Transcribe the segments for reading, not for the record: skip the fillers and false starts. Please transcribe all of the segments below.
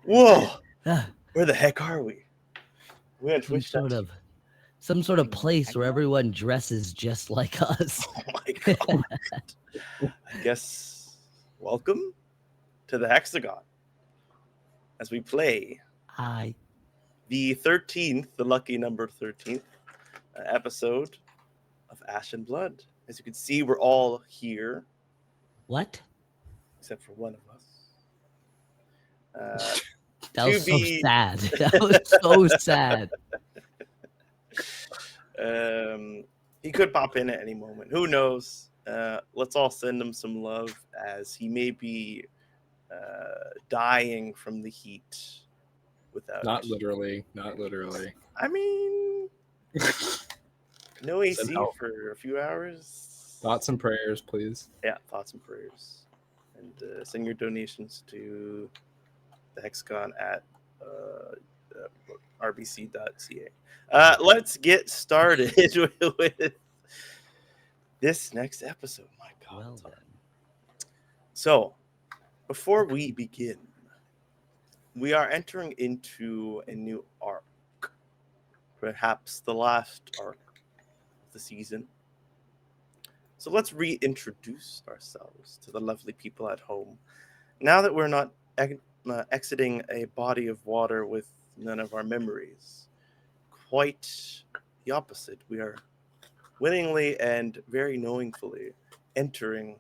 Whoa! Ah, Where the heck are we? We on some Twitch. some sort of place where everyone dresses just like us. Oh my god! I guess welcome to the Hexagon as we play Hi. the 13th, the lucky number 13th episode of Ash and Blood. As you can see, we're all here What? except for one of us. That To was so be, sad. That was so sad. he could pop in at any moment. Who knows? Let's all send him some love as he may be dying from the heat. Without Not literally. I mean, no AC for a few hours. Thoughts and prayers, please. Yeah, thoughts and prayers. And send your donations to the Hexagon at rbc.ca. Let's get started with this next episode. My God. Well then. So, before we begin, we are entering into a new arc. Perhaps the last arc of the season. So let's reintroduce ourselves to the lovely people at home. Now that we're not exiting a body of water with none of our memories, quite the opposite. We are willingly and very knowingly entering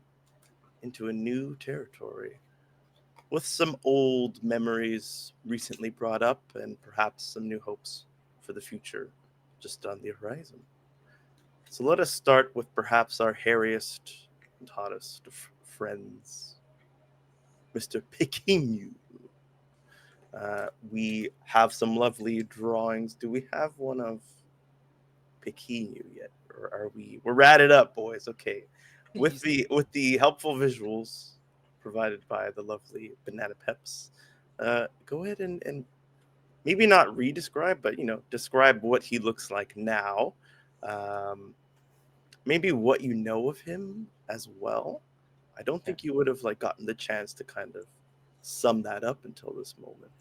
into a new territory with some old memories recently brought up and perhaps some new hopes for the future just on the horizon. So let us start with perhaps our hairiest and hottest of friends, Mr. Pekinyu. We have some lovely drawings. Do we have one of Pekinyu yet, or are we? We're ratted up, boys. Okay, with the helpful visuals provided by the lovely Banana Peps. Go ahead and maybe not re-describe, but describe what he looks like now. Maybe what you know of him as well. I don't think you would have gotten the chance to kind of sum that up until this moment.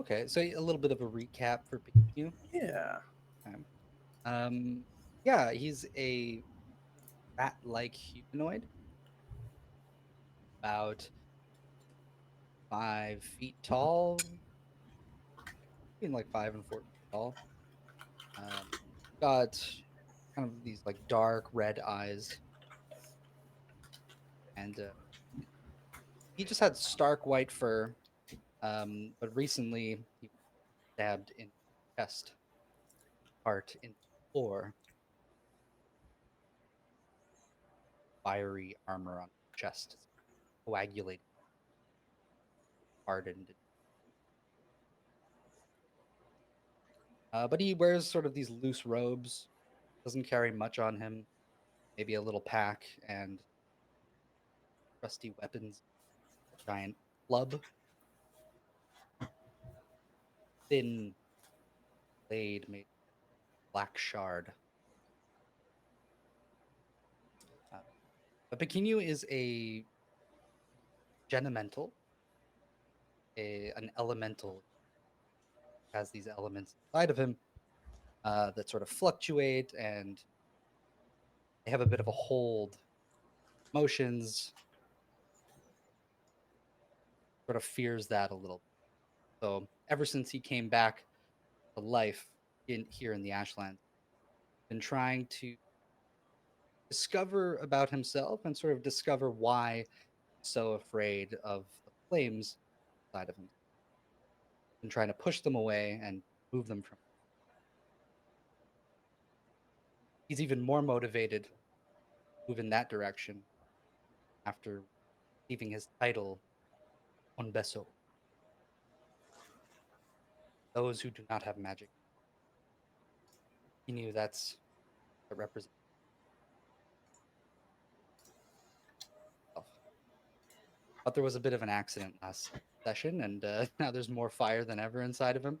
Okay, so a little bit of a recap for Pikachu. Yeah. Yeah, he's a rat-like humanoid, about 5 feet tall, between like 5 and 4 feet tall. Got kind of these like dark red eyes, and he just had stark white fur. But recently he was stabbed in the chest, part in the floor, fiery armor on the chest, coagulated, hardened. But he wears sort of these loose robes, doesn't carry much on him, maybe a little pack and rusty weapons, a giant club, thin blade made of black shard. But Pekinyu is a genimental, an elemental. Has these elements inside of him that sort of fluctuate, and they have a bit of a hold. Emotions sort of fears that a little. So ever since he came back to life here in the Ashlands, been trying to discover about himself and sort of discover why he's so afraid of the flames inside of him, and trying to push them away and move them from. He's even more motivated to move in that direction after receiving his title on Beso. Those who do not have magic. He knew that's what represents. But there was a bit of an accident last session, and now there's more fire than ever inside of him.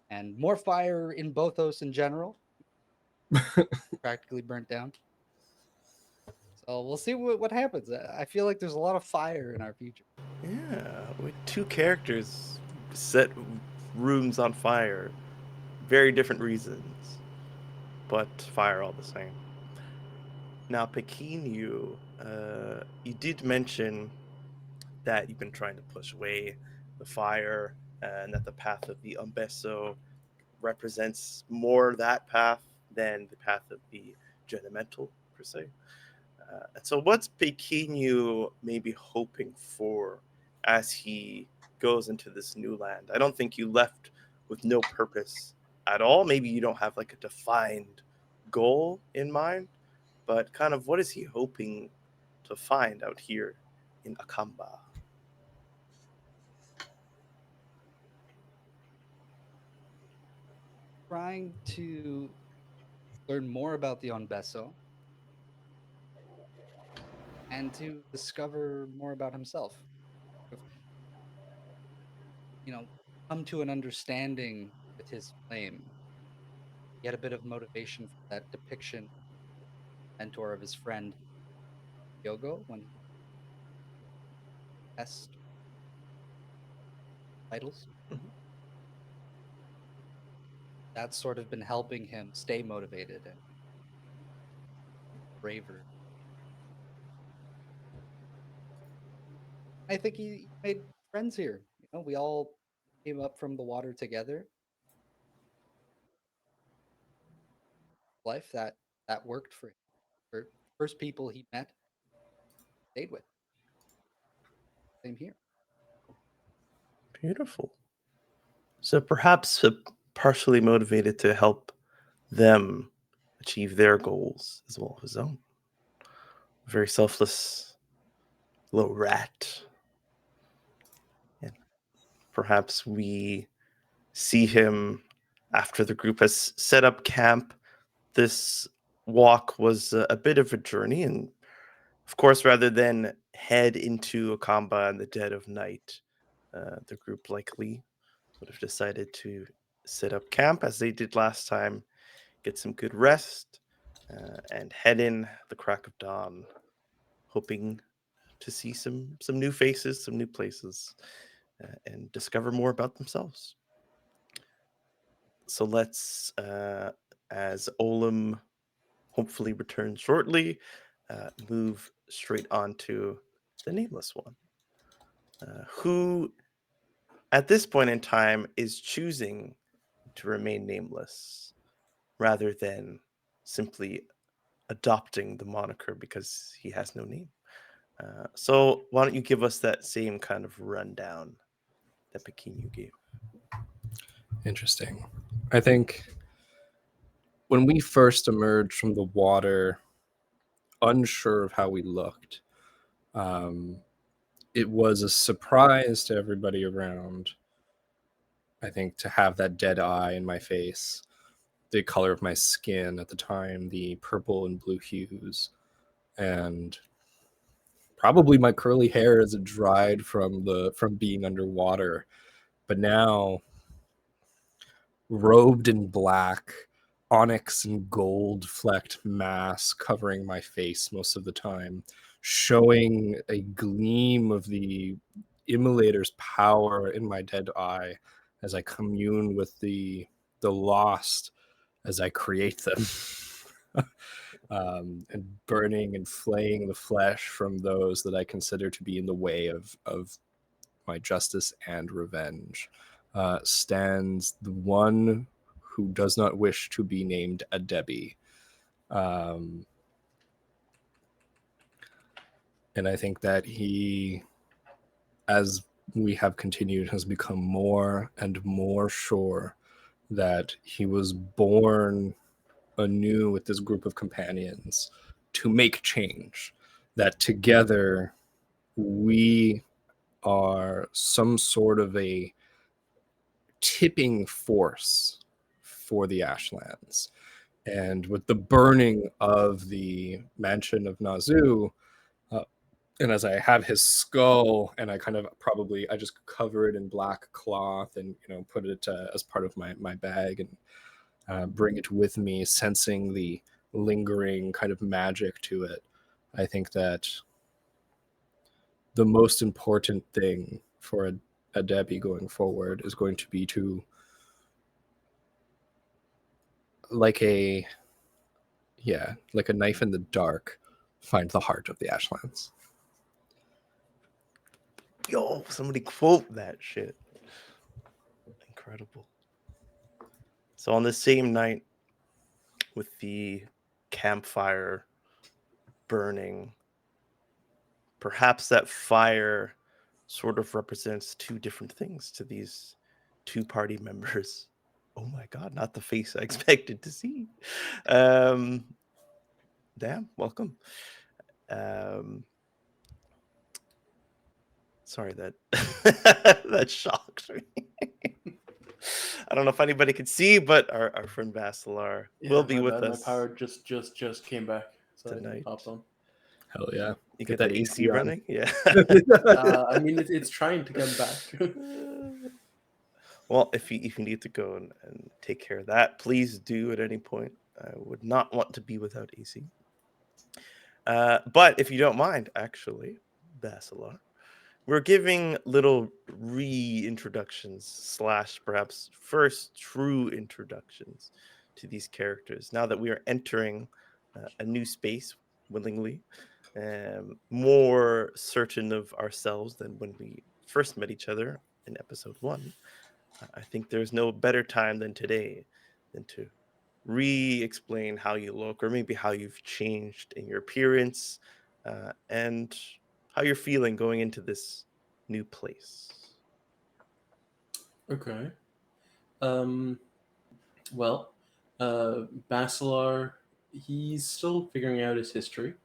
And more fire in Bothos in general. Practically burnt down. So we'll see what happens. I feel like there's a lot of fire in our future. Yeah, with two characters set rooms on fire. Very different reasons, but fire all the same. Now, Pekin, you did mention that you've been trying to push away the fire, and that the path of the Umbeso represents more that path than the path of the Genimental, per se. And so, what's Pequeno maybe hoping for as he goes into this new land? I don't think you left with no purpose at all. Maybe you don't have like a defined goal in mind, but kind of what is he hoping to find out here in Akamba? Trying to learn more about the Onbeso and to discover more about himself. Of, you know, come to an understanding with his flame. Get a bit of motivation from that depiction, mentor of his friend Yogo when he test titles. Mhm. That's sort of been helping him stay motivated and braver. I think he made friends here. We all came up from the water together. Life that worked for him. For first people he met, stayed with. Same here. Beautiful. So perhaps partially motivated to help them achieve their goals as well as his own. Very selfless little rat. And perhaps we see him after the group has set up camp. This walk was a bit of a journey, and of course, rather than head into Akamba in the dead of night, the group likely would have decided to set up camp as they did last time, get some good rest, and head in the crack of dawn, hoping to see some new faces, some new places, and discover more about themselves. So let's, as Olam hopefully returns shortly, move straight on to the nameless one, who at this point in time is choosing to remain nameless rather than simply adopting the moniker because he has no name. So why don't you give us that same kind of rundown that Pekin gave? Interesting. I think when we first emerged from the water, unsure of how we looked, um, it was a surprise to everybody around. I think to have that dead eye in my face, the color of my skin at the time, the purple and blue hues, and probably my curly hair as it dried from being underwater. But now, robed in black, onyx and gold flecked mask covering my face most of the time, showing a gleam of the immolator's power in my dead eye as I commune with the lost as I create them. And burning and flaying the flesh from those that I consider to be in the way of my justice and revenge, stands the one who does not wish to be named a Debbie. And I think that he, as we have continued, has become more and more sure that he was born anew with this group of companions to make change, that together we are some sort of a tipping force for the Ashlands. And with the burning of the mansion of Nazu, and as I have his skull, and I kind of I just cover it in black cloth and put it as part of my bag and bring it with me, sensing the lingering kind of magic to it. I think that the most important thing for a Debbie going forward is going to be to, like a knife in the dark, find the heart of the Ashlands. Yo, somebody quote that shit. Incredible. So on the same night, with the campfire burning, perhaps that fire sort of represents two different things to these two party members. Oh my god, not the face I expected to see. Damn, welcome. Sorry, that that shocked me. I don't know if anybody could see, but our friend Basilar will be with us. My power just came back, so tonight. I popped on. Hell yeah. You Get get that the AC AC on. running? Yeah. I mean, it's trying to come back. Well, if you need to go and take care of that, please do at any point. I would not want to be without AC. But if you don't mind, actually, Basilar, we're giving little reintroductions / perhaps first true introductions to these characters now that we are entering a new space willingly, more certain of ourselves than when we first met each other in episode 1. I think there's no better time than today than to re-explain how you look, or maybe how you've changed in your appearance, and how you're feeling going into this new place. Okay. Well, Basilar, he's still figuring out his history,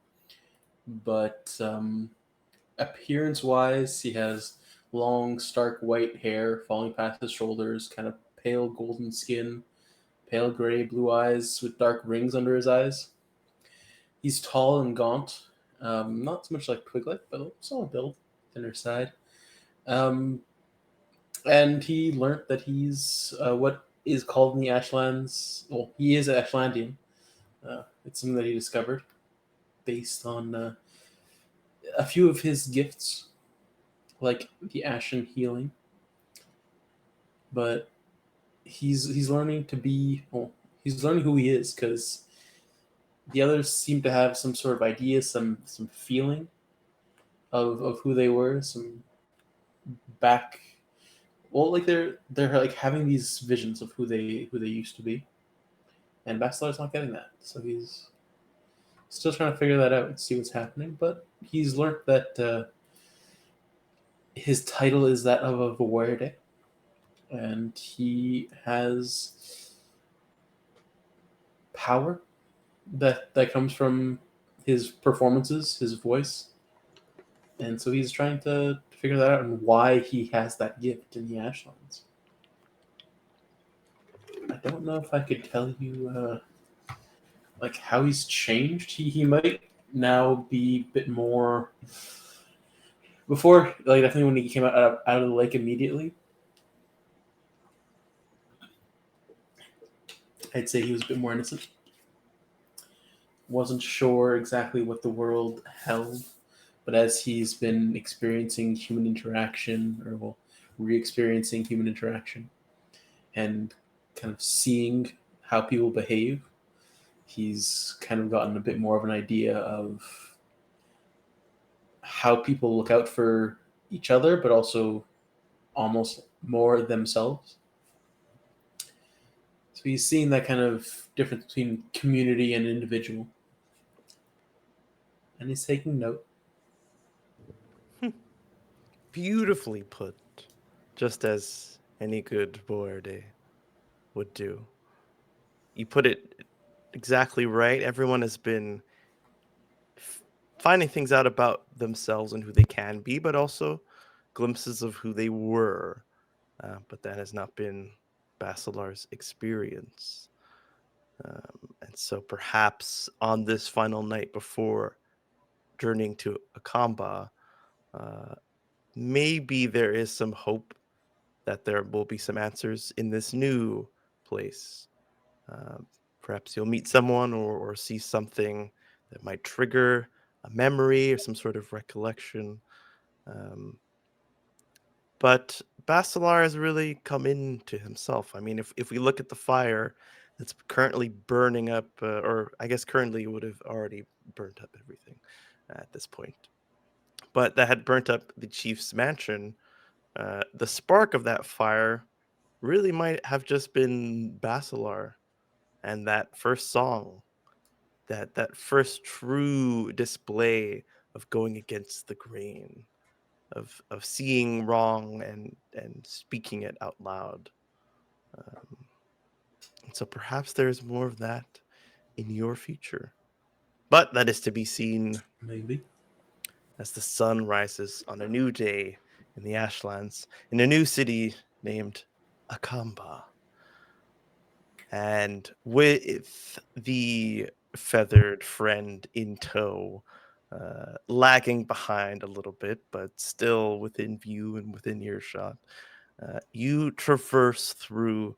but appearance-wise, he has long, stark white hair falling past his shoulders, kind of pale golden skin, pale gray blue eyes with dark rings under his eyes. He's tall and gaunt, not so much like Twiglet, but a solid build, thinner side. And he learnt that he's what is called in the Ashlands. Well, he is an Ashlandian. It's something that he discovered based on a few of his gifts, like the Ashen healing. But he's learning to be. Well, he's learning who he is because the others seem to have some sort of idea, some feeling of who they were, some back. Well, like they're like having these visions of who they used to be, and Basilar's not getting that, so he's still trying to figure that out and see what's happening. But he's learned that his title is that of a Verde, and he has power that comes from his performances, his voice, and so he's trying to figure that out and why he has that gift in the Ashlands. I don't know if I could tell you like how he's changed. He might now be a bit more. Before, like definitely when he came out of the lake immediately, I'd say he was a bit more innocent. Wasn't sure exactly what the world held, but as he's been experiencing human interaction, or well, re-experiencing human interaction, and kind of seeing how people behave, he's kind of gotten a bit more of an idea of how people look out for each other, but also almost more themselves. So he's seeing that kind of difference between community and individual. And he's taking note. Beautifully put, just as any good Boerde would do. You put it exactly right. Everyone has been finding things out about themselves and who they can be, but also glimpses of who they were. But that has not been Basilar's experience. And so perhaps on this final night before journeying to Akamba, maybe there is some hope that there will be some answers in this new place. Perhaps you'll meet someone or see something that might trigger a memory or some sort of recollection. Um, but Basilar has really come into himself. I mean, if we look at the fire that's currently burning up, or I guess currently it would have already burnt up everything at this point, but that had burnt up the chief's mansion. The spark of that fire really might have just been Basilar and that first song, that first true display of going against the grain, of seeing wrong and speaking it out loud. Um, and so perhaps there's more of that in your future, but that is to be seen Maybe. as the sun rises on a new day in the Ashlands, in a new city named Akamba. And with the feathered friend in tow, lagging behind a little bit, but still within view and within earshot, you traverse through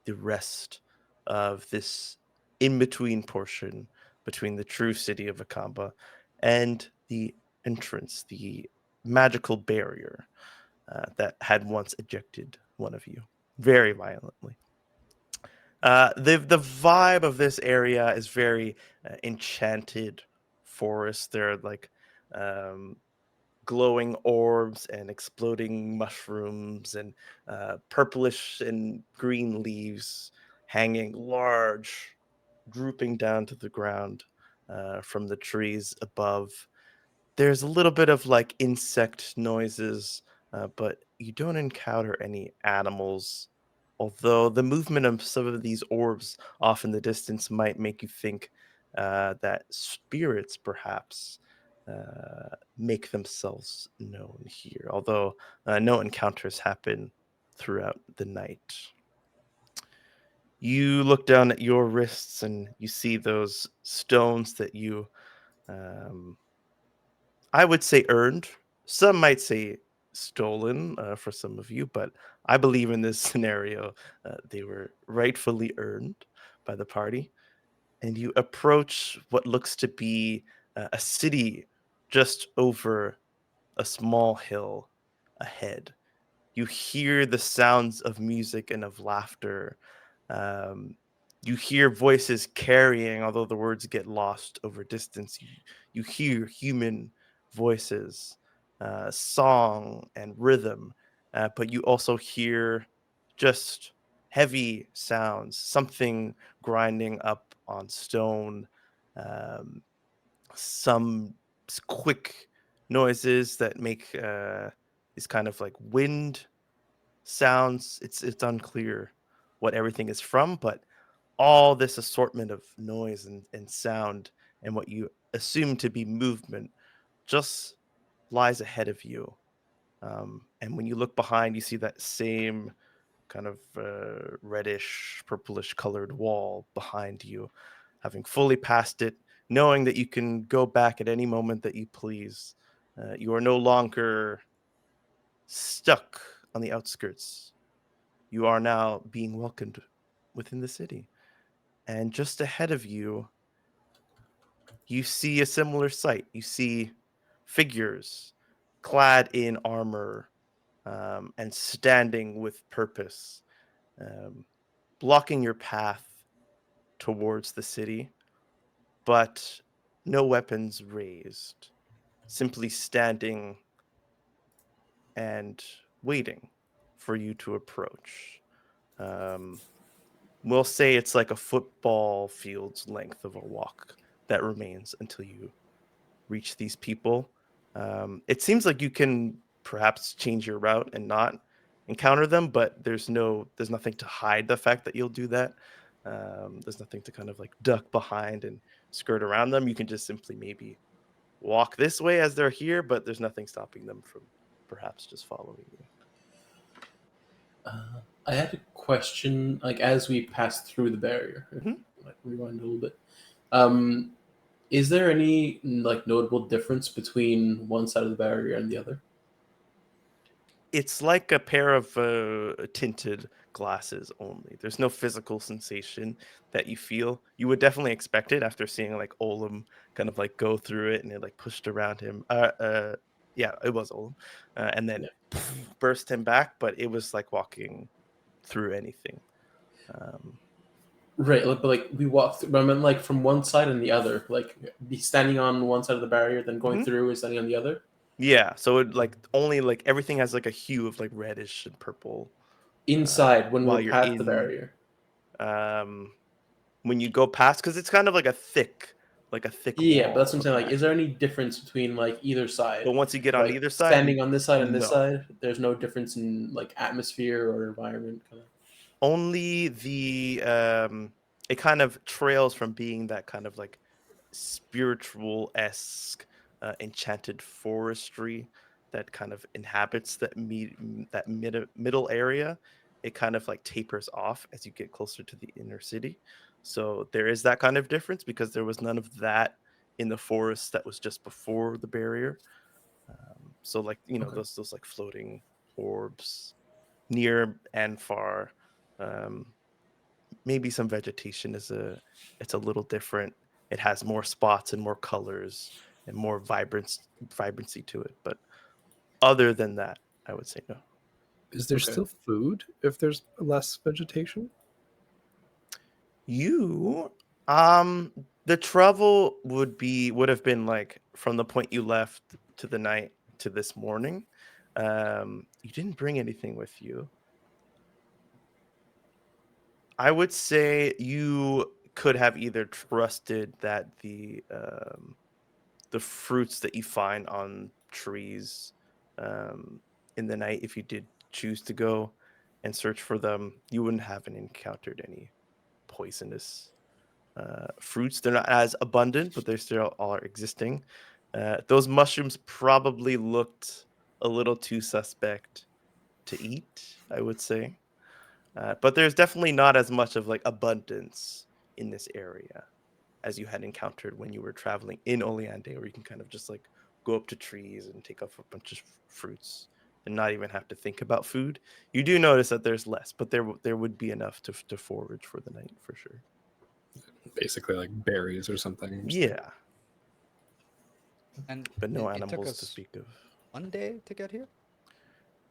the rest of this in between portion between the true city of Akamba and the entrance, the magical barrier that had once ejected one of you very violently. The vibe of this area is very enchanted forest. There are like um, glowing orbs and exploding mushrooms and purplish and green leaves hanging large, drooping down to the ground from the trees above. There's a little bit of like insect noises, but you don't encounter any animals. Although the movement of some of these orbs off in the distance might make you think that spirits perhaps make themselves known here. Although no encounters happen throughout the night. You look down at your wrists and you see those stones that you um, I would say earned. Some might say stolen for some of you, but I believe in this scenario they were rightfully earned by the party. And you approach what looks to be a city just over a small hill ahead. You hear the sounds of music and of laughter. Um, you hear voices carrying, although the words get lost over distance. You hear human voices, song and rhythm, but you also hear just heavy sounds, something grinding up on stone, um, some quick noises that make these kind of like wind sounds. It's unclear what everything is from, but all this assortment of noise and sound and what you assume to be movement just lies ahead of you. And when you look behind, you see that same kind of reddish, purplish colored wall behind you, having fully passed it, knowing that you can go back at any moment that you please. You are no longer stuck on the outskirts. You are now being welcomed within the city. And just ahead of you, you see a similar sight. You see figures clad in armor and standing with purpose, um, blocking your path towards the city, but no weapons raised, simply standing and waiting for you to approach. Um, we'll say it's like a football field's length of a walk that remains until you reach these people. It seems like you can perhaps change your route and not encounter them, but there's nothing to hide the fact that you'll do that. There's nothing to kind of like duck behind and skirt around them. You can just simply maybe walk this way as they're here, but there's nothing stopping them from perhaps just following you. I had a question, like as we passed through the barrier, Mhm. like rewind a little bit. Um, is there any like notable difference between one side of the barrier and the other? It's like a pair of tinted glasses only. There's no physical sensation that you feel. You would definitely expect it after seeing like Olam kind of like go through it and it like pushed around him. yeah, it was Olum, and then burst him back. But it was like walking through anything. Right, but like we walked through, but I meant like from one side and the other, like be standing on one side of the barrier, then going Mhm. through and standing on the other. Yeah, so it like only like everything has like a hue of like reddish and purple Inside when while we're you're past the in. barrier. When you go past, because it's kind of like a thick Yeah, but wall that's what I'm of saying. Like, is magic. there any difference between like either But side? once you get on Like either side, standing on this side and this no. side, there's no difference in like atmosphere or environment. Kind of. Only the it kind of trails from being that kind of like spiritual-esque enchanted forestry that kind of inhabits middle area. It kind of like tapers off as you get closer to the inner city. So there is that kind of difference because there was none of that in the forest that was just before the barrier. So like Okay. those like floating orbs near and far. Um, Maybe some vegetation it's a little different. It has more spots and more colors and more vibrancy to it. But other than that, I would say no. Is there Okay. still food if there's less vegetation? You the travel would have been like from the point you left to the night to this morning. You didn't bring anything with you. I would say you could have either trusted that the fruits that you find on trees in the night, if you did choose to go and search for them, you wouldn't have encountered any poisonous fruits. They're not as abundant, but they still are existing. Those mushrooms probably looked a little too suspect to eat, I would say. But there's definitely not as much of like abundance in this area as you had encountered when you were traveling in Oleande, where you can kind of just like go up to trees and take off a bunch of fruits and not even have to think about food. You do notice that there's less, but there would be enough to forage for the night for sure. Basically, like berries or something. Yeah, And but no it took animals to us speak of. 1 day to get here.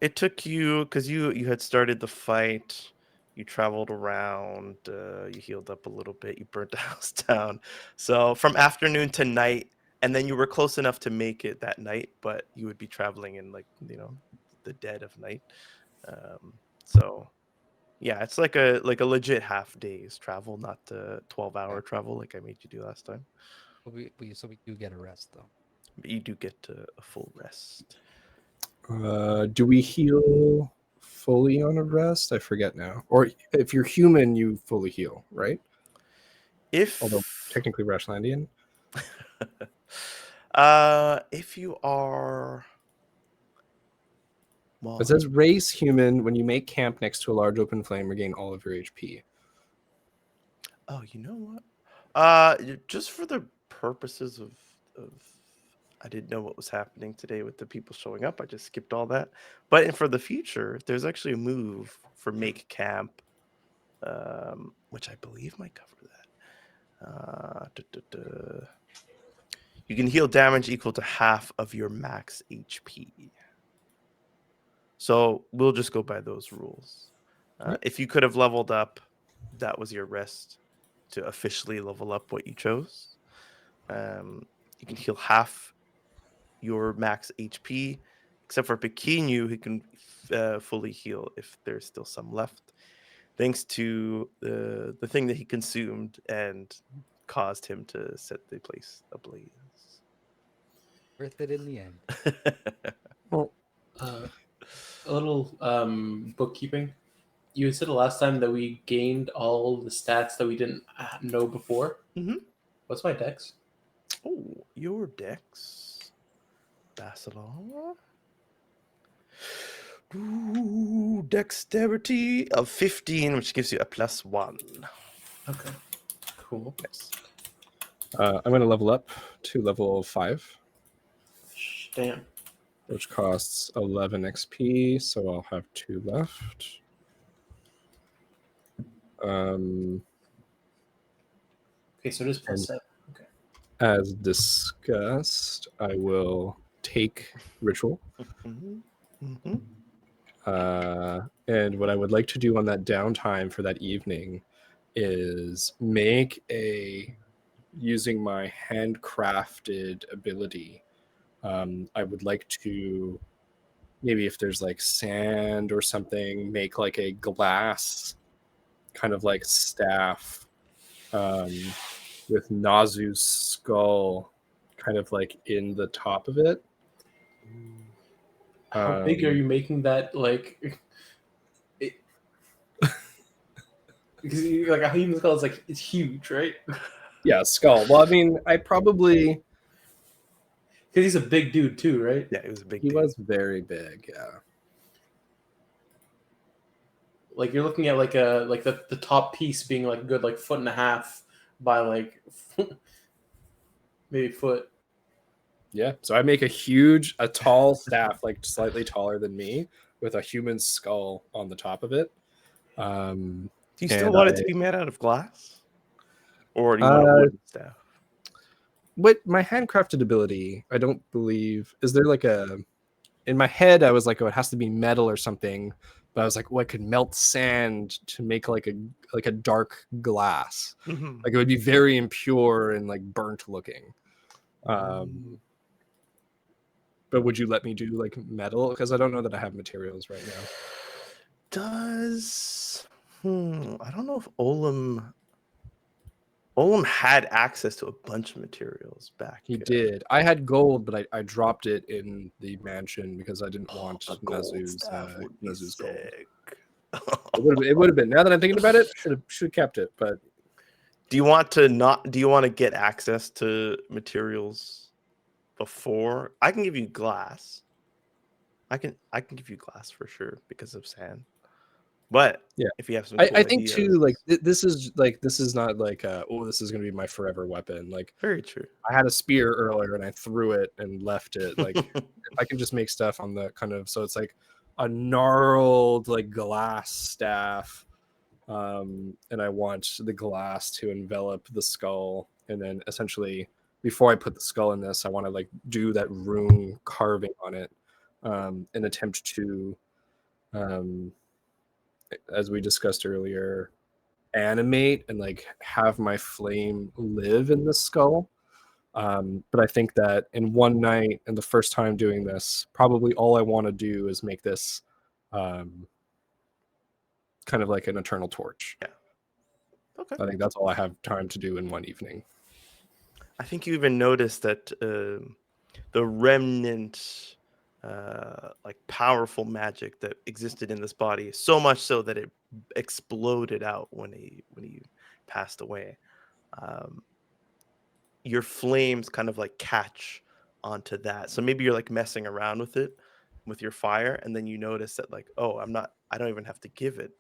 It took you because you had started the fight. You traveled around. You healed up a little bit. You burnt the house down. So from afternoon to night, and then you were close enough to make it that night, but you would be traveling in like the dead of night. So yeah, it's like a legit half day's travel, not the 12-hour travel like I made you do last time. But we do get a rest though. But you do get a full rest. Do we heal fully on a rest? I forget now. Or if you're human, you fully heal, right? Although If technically Rashlandian. if you are well, It says race human. When you make camp next to a large open flame, regain all of your HP. oh, you know what? Just for the purposes of I didn't know what was happening today with the people showing up. I just skipped all that. But for the future, there's actually a move for make camp, which I believe might cover that. You can heal damage equal to half of your max HP. So we'll just go by those rules. Right. If you could have leveled up, that was your rest to officially level up what you chose. You can heal half your max HP, except for Pequeno, who can fully heal if there's still some left, thanks to the thing that he consumed and caused him to set the place ablaze. Worth it in the end. Well, A little bookkeeping. You had said the last time that we gained all the stats that we didn't know before. Mhm. What's my dex? Oh, your dex, Basilar. Ooh, dexterity of 15, which gives you a +1. Okay, cool. Yes. I'm going to level up to level 5, Damn. which costs 11 XP, so I'll have 2 left. Okay, so it is And +7. Okay. as discussed, I will take ritual. Mhm. Mhm. And what I would like to do on that downtime for that evening is make using my handcrafted ability. I would like to, maybe if there's like sand or something, make like a glass kind of like staff with Nazu's skull kind of like in the top of it. How big are you making that? Like, because like a human skull is like it's huge, right? Yeah, skull. Well, I mean, I probably Because he's a big dude too, right? Yeah, it was a big he deal. was very big. Yeah. Like you're looking at like the top piece being like a good like 1.5 feet by like maybe foot. Yeah. So I make a tall staff, like slightly taller than me, with a human skull on the top of it. Do you still And want it to be made out of glass? Or do you want a Uh, wooden staff? What my handcrafted ability, I don't believe, is there like a, in my head I was like, oh, it has to be metal or something, but I was like, oh, I could melt sand to make like a dark glass. Mm-hmm. Like it would be very impure and like burnt looking. But would you let me do like metal? Because I don't know that I have materials right now. I don't know if Olam had access to a bunch of materials back. He did. I had gold, but I dropped it in the mansion because I didn't want A gold Nazu's staff would be Nazu's gold. sick. It would have been. Now that I'm thinking about it, should have kept it. But Do you want to get access to materials before? I can give you glass. I can give you glass for sure because of sand. But yeah, if you have some, I think too. Like this is not like oh, this is gonna be my forever weapon. Like very true. I had a spear earlier and I threw it and left it. Like if I can just make stuff on the kind of, so it's like a gnarled like glass staff. And I want the glass to envelop the skull, and then essentially before I put the skull in this, I want to like do that rune carving on it, and attempt to, as we discussed earlier, animate and like have my flame live in the skull. But I think that in one night and the first time doing this, probably all I want to do is make this kind of like an eternal torch. Yeah. Okay. I think that's all I have time to do in one evening. I think you even noticed that the remnant, like powerful magic that existed in this body, so much so that it exploded out when he passed away. Your flames kind of like catch onto that. So maybe you're like messing around with it with your fire, and then you notice that like, oh, I don't even have to give it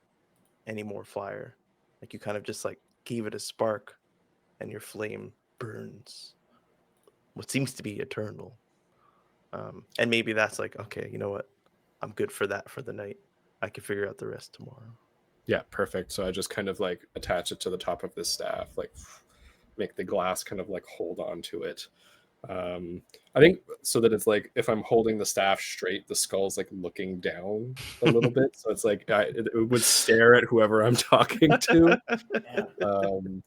any more fire. Like you kind of just like gave it a spark, and your flame burns what seems to be eternal. And maybe that's like, okay, you know what? I'm good for that for the night. I can figure out the rest tomorrow. Yeah, perfect. So I just kind of like attach it to the top of this staff, like make the glass kind of like hold on to it. I think so that it's like if I'm holding the staff straight, the skull's like looking down a little bit, so it's like it would stare at whoever I'm talking to,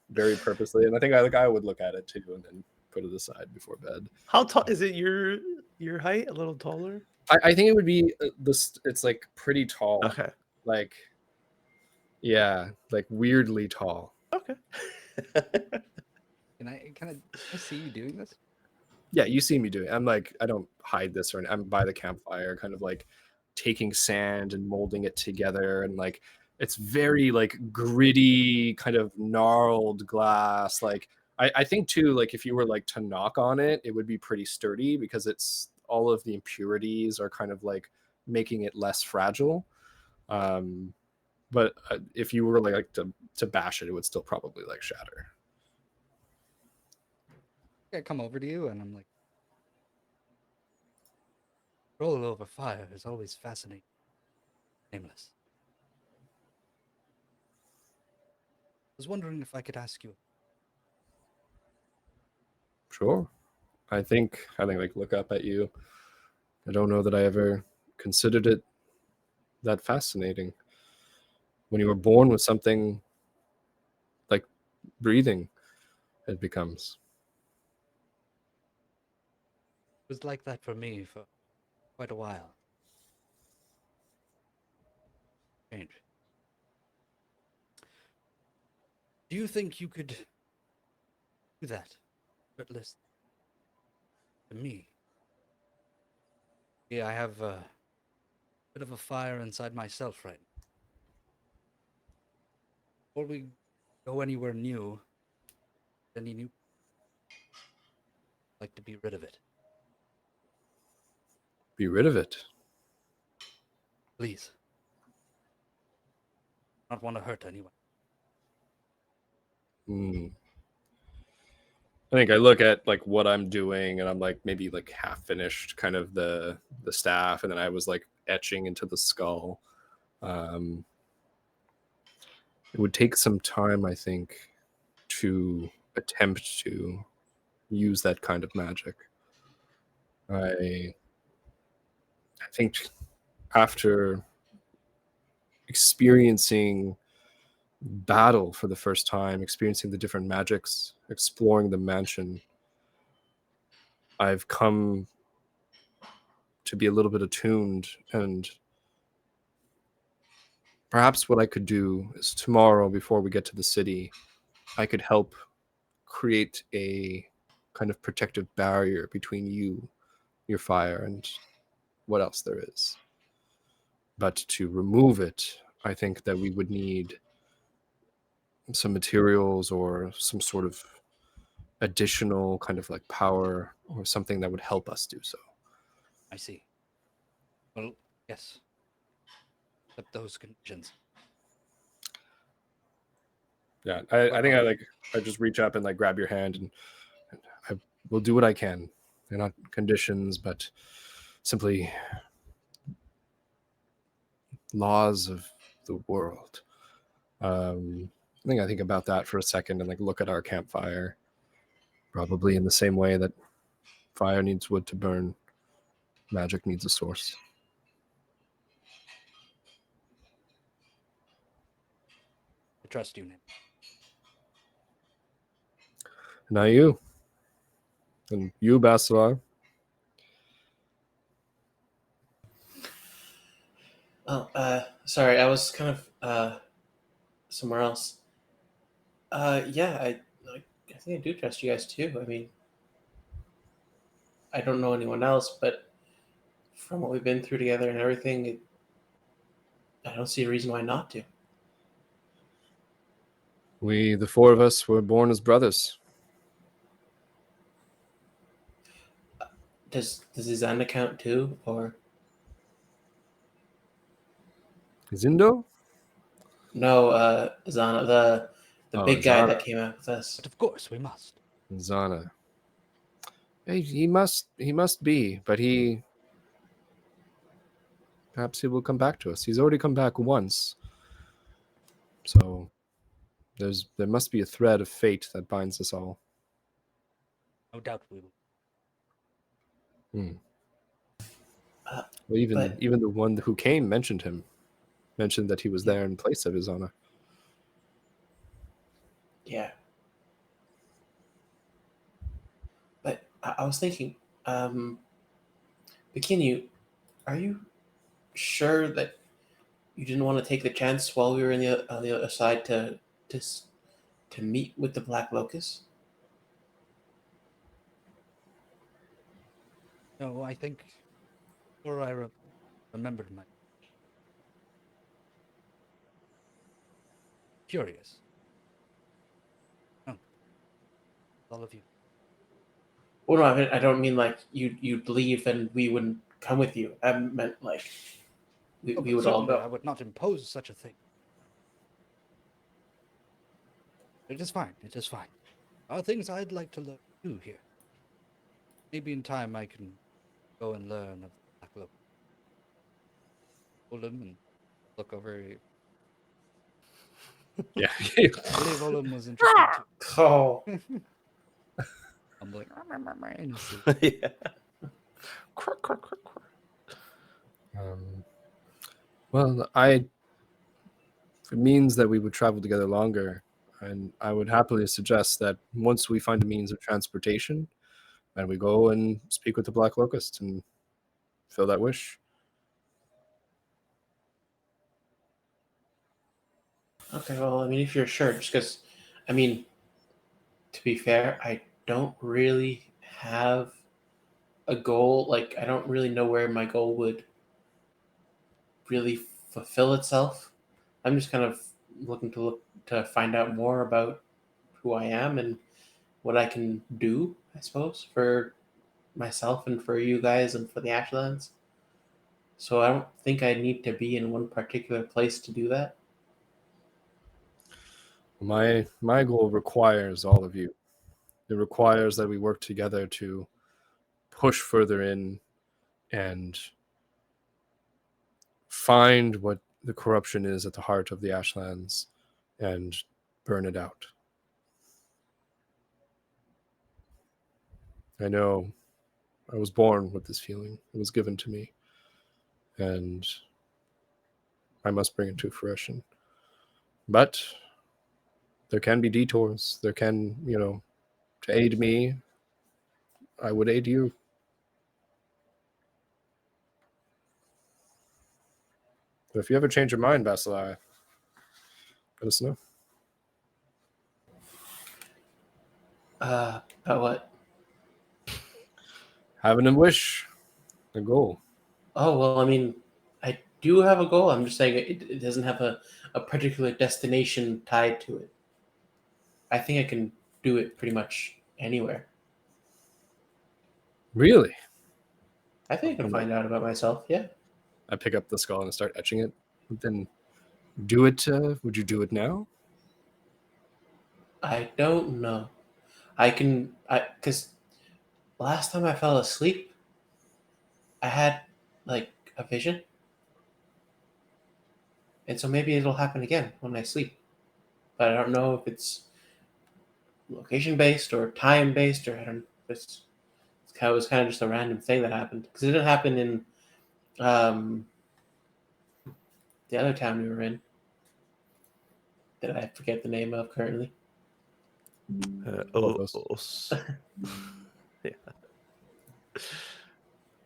very purposely. And I think I would look at it too, and then put it aside before bed. How tall is it? Your height? A little taller? I think it would be this. It's like pretty tall. Okay. Like, yeah, like weirdly tall. Okay. Can I see you doing this? Yeah, you see me doing it. I'm like, I don't hide this, or I'm by the campfire, kind of like taking sand and molding it together, and like it's very like gritty, kind of gnarled glass. Like I think too, like if you were like to knock on it, it would be pretty sturdy because it's all of the impurities are kind of like making it less fragile. But if you were like to bash it, it would still probably like shatter. I come over to you and I'm like, roll over fire is always fascinating. Nameless. I was wondering if I could ask you. Sure. I think like look up at you. I don't know that I ever considered it that fascinating. When you were born with something like breathing, it becomes. It was like that for me for quite a while. Strange. Do you think you could do that, effortless, to me? Yeah, I have a bit of a fire inside myself right now. Before we go anywhere new, any new, I'd like to be rid of it. Be rid of it. Please. Not want to hurt anyone. I think I look at like what I'm doing and I'm like maybe like half finished kind of the staff, and then I was like etching into the skull. It would take some time, I think, to attempt to use that kind of magic. I think after experiencing battle for the first time, experiencing the different magics, exploring the mansion, I've come to be a little bit attuned, and perhaps what I could do is tomorrow, before we get to the city, I could help create a kind of protective barrier between you, your fire, and what else there is. But to remove it, I think that we would need some materials or some sort of additional kind of like power or something that would help us do so. I see. Well, yes. Except those conditions. Yeah, I think I just reach up and like grab your hand, and I will do what I can. They're not conditions, but simply laws of the world. I think about that for a second and like look at our campfire. Probably in the same way that fire needs wood to burn, magic needs a source. I trust you, Nim. Now you. And you, Basilar. Oh, sorry, I was kind of somewhere else. Yeah, I think I do trust you guys too. I mean, I don't know anyone else, but from what we've been through together and everything, I don't see a reason why not to. We, the four of us, were born as brothers. Does Izanda count too, or Zindo? no? Izana, the big guy Zana. that came out with us. But of course we must. Zana. He must be, but perhaps he will come back to us. He's already come back once. So there must be a thread of fate that binds us all. No doubt we will. Well, even But- the one who came mentioned that he was Yeah. there in place of Izana. Yeah. But I was thinking, Bikini, are you sure that you didn't want to take the chance while we were on the other side to meet with the Black Locust? No, I think, or I remembered my. Curious. Oh, all of you. Well, no, I don't mean like you'd leave and we wouldn't come with you. I meant like we Oh, but would all certainly go. I would not impose such a thing. It is fine. It is fine. There are things I'd like to learn too here. Maybe in time I can go and learn of the Black Look. Olum and look over. Yeah. I believe Olum was interested too. Oh, I'm like, in his sleep. Yeah. Quirk, quirk, quirk, quirk. Well, if it means that we would travel together longer, and I would happily suggest that once we find a means of transportation, and we go and speak with the Black Locust and fill that wish. Okay, well, I mean, if you're sure, just because, I mean, to be fair, I don't really have a goal. Like, I don't really know where my goal would really fulfill itself. I'm just kind of looking to find out more about who I am and what I can do, I suppose, for myself and for you guys and for the Ashlands. So I don't think I need to be in one particular place to do that. My goal requires all of you. It requires that we work together to push further in and find what the corruption is at the heart of the Ashlands and burn it out. I know I was born with this feeling. It was given to me. And I must bring it to fruition. But there can be detours. There can, to aid me, I would aid you. But if you ever change your mind, Basilar, let us know. About what? Having a wish, a goal. Oh, well, I mean, I do have a goal. I'm just saying it doesn't have a particular destination tied to it. I think I can do it pretty much anywhere. Really? I think I can find out about myself, yeah. I pick up the skull and start etching it. Then do it. Would you do it now? I don't know. Because last time I fell asleep, I had like a vision. And so maybe it'll happen again when I sleep. But I don't know if it's location based or time based, or I don't. It was kind of just a random thing that happened because it didn't happen in um, the other town we were in that I forget the name of currently. Yeah.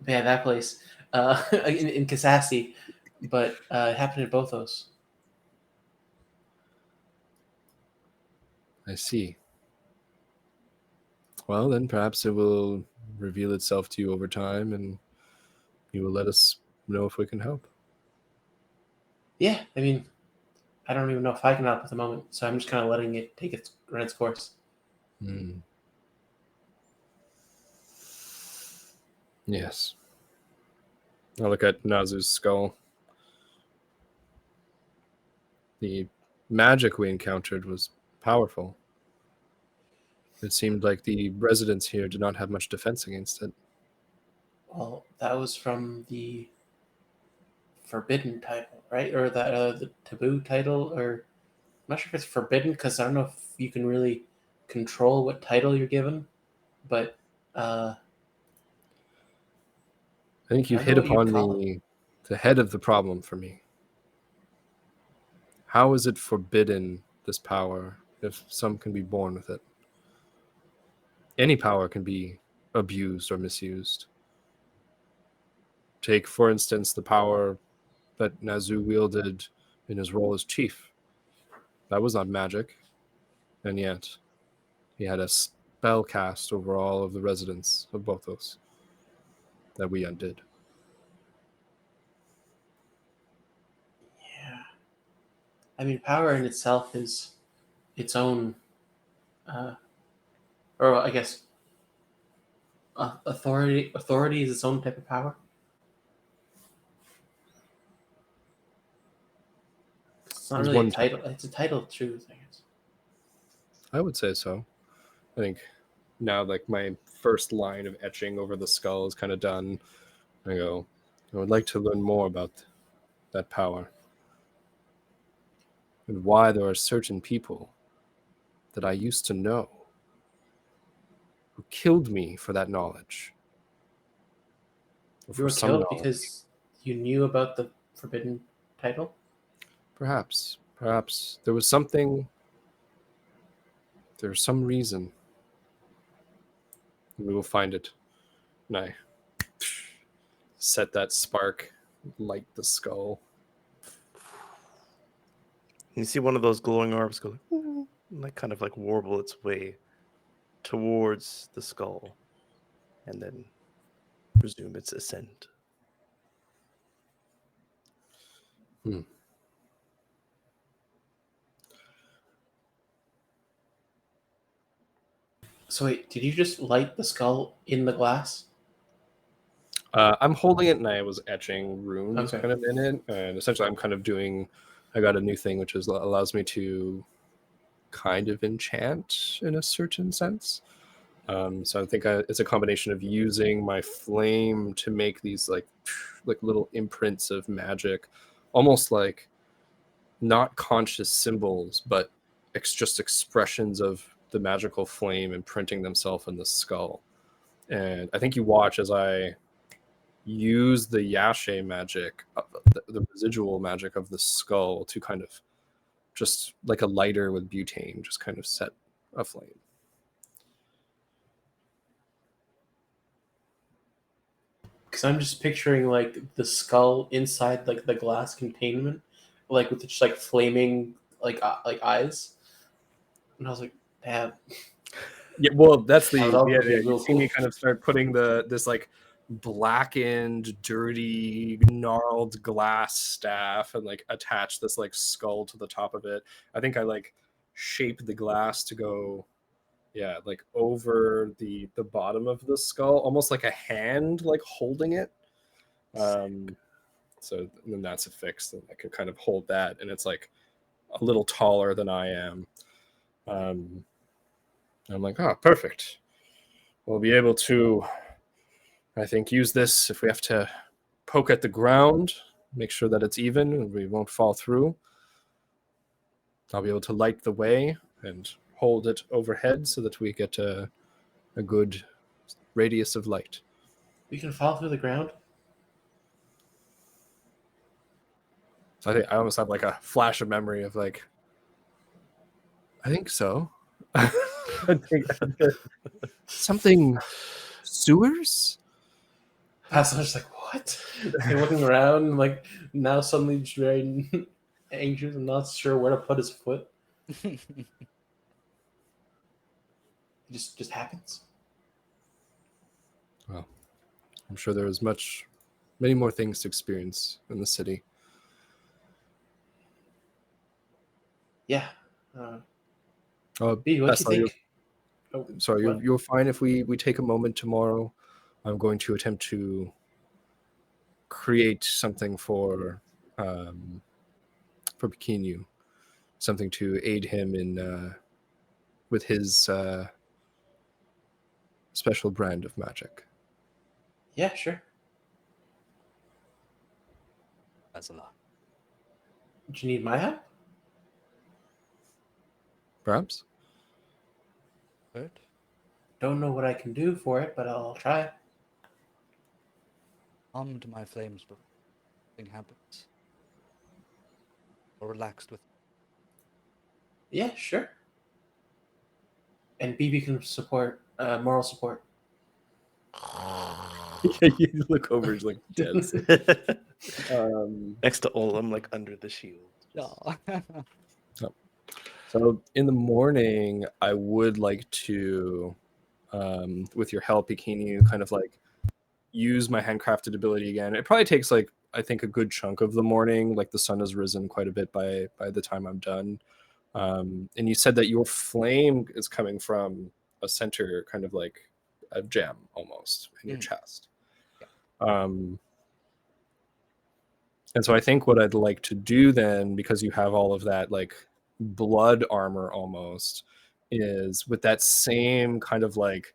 Yeah, that place in Kasasi, but it happened in both those. I see. Well, then perhaps it will reveal itself to you over time, and you will let us know if we can help. Yeah, I mean, I don't even know if I can help at the moment, so I'm just kind of letting it run its course. Yes. I look at Nazu's skull. The magic we encountered was powerful. It seemed like the residents here did not have much defense against it. Well, that was from the forbidden title, right? Or the taboo title, or I'm not sure if it's forbidden because I don't know if you can really control what title you're given, but I think I you've don't know hit what you'd upon call it. the head of the problem for me. How is it forbidden, this power, if some can be born with it? Any power can be abused or misused. Take, for instance, the power that Nazu wielded in his role as chief. That was not magic, and yet he had a spell cast over all of the residents of Bothos that we undid. Yeah, I mean, power in itself is its own, or I guess authority. Authority is its own type of power. It's not There's really a one type. title. It's a title of truth, I guess. I would say so. I think now, like, my first line of etching over the skull is kind of done. I go, I would like to learn more about that power and why there are certain people that I used to know who killed me for that knowledge. Or You for were some killed knowledge. because you knew about the forbidden title? Perhaps there was something. There's some reason. We will find it. And I set that spark, light the skull. You see one of those glowing orbs go and like kind of like warble its way towards the skull, and then resume its ascent. So wait, did you just light the skull in the glass? I'm holding it, and I was etching runes Okay. kind of in it, and essentially I'm kind of doing. I got a new thing which is allows me to kind of enchant in a certain sense. So I think it's a combination of using my flame to make these like little imprints of magic, almost like not conscious symbols, but just expressions of the magical flame imprinting themselves in the skull. And I think you watch as I use the Yashe magic, the residual magic of the skull to kind of just like a lighter with butane, just kind of set a flame. Because I'm just picturing like the skull inside like the glass containment, like with just like flaming like eyes, and I was like, damn. Yeah, well, that's the That would be yeah. real You see me cool. kind of start putting this like blackened, dirty, gnarled glass staff and like attach this like skull to the top of it. I think I like shape the glass to go, yeah, like over the bottom of the skull, almost like a hand like holding it. So then that's affixed, and I could kind of hold that, and it's like a little taller than I am. I'm like, oh, perfect. We'll be able to, I think, use this if we have to poke at the ground, make sure that it's even and we won't fall through. I'll be able to light the way and hold it overhead so that we get a good radius of light. We can fall through the ground. I think I almost have like a flash of memory of like, I think so. I think something sewers. Pastor's like, what? They're looking around, and like now suddenly just very anxious and not sure where to put his foot. It just happens. Well, I'm sure there was many more things to experience in the city. Yeah. Oh, B, what do you think? Sorry, what? you're fine if we take a moment tomorrow. I'm going to attempt to create something for Pequenu, something to aid him in with his special brand of magic. Yeah, sure. That's a lot. Do you need my help? Perhaps. Good. Don't know what I can do for it, but I'll try. Calmed my flames before something happens. Or relaxed with. Yeah, sure. And BB can support moral support. You look over, it's like dead. Next to Olam, like under the shield. Yeah. So in the morning, I would like to, with your help, Bikini, kind of like use my handcrafted ability again. It probably takes like I think a good chunk of the morning. Like the sun has risen quite a bit by the time I'm done. And you said that your flame is coming from a center, kind of like a gem almost in your chest. And so I think what I'd like to do then, because you have all of that like blood armor almost, is with that same kind of like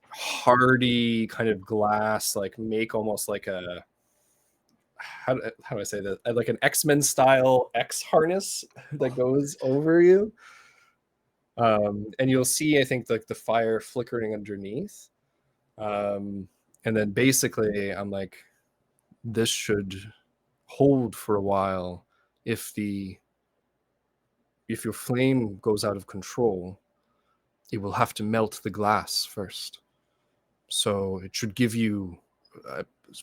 hardy kind of glass, like make almost like a how do I say that, like an X-Men style X harness that goes over you. And you'll see, I think, like the fire flickering underneath. And then basically I'm like this should hold for a while. If your flame goes out of control, it will have to melt the glass first. So it should give you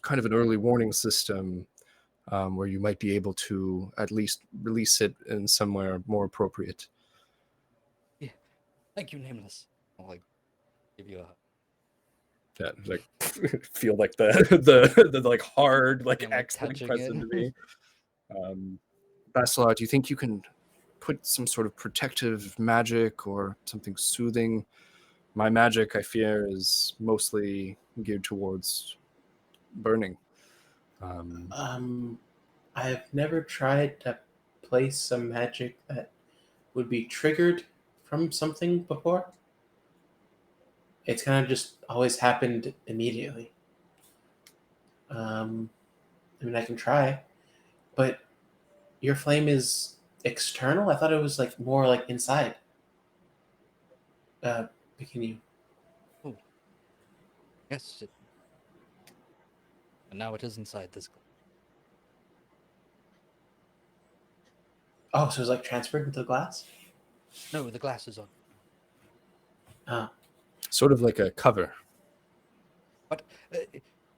kind of an early warning system where you might be able to at least release it in somewhere more appropriate. Yeah. Thank you, Nameless. I'll like give you a Yeah, like feel like the the like hard like and, like, X like touching pressed it. into me. Basilar, do you think you can put some sort of protective magic or something soothing? My magic, I fear, is mostly geared towards burning. I've never tried to place some magic that would be triggered from something before. It's kind of just always happened immediately. I mean, I can try, but your flame is external. I thought it was like more like inside. Bikini. Oh, yes. And now it is inside this glass. Oh, so it's like transferred into the glass. No, the glass is on. Oh, Sort of like a cover. But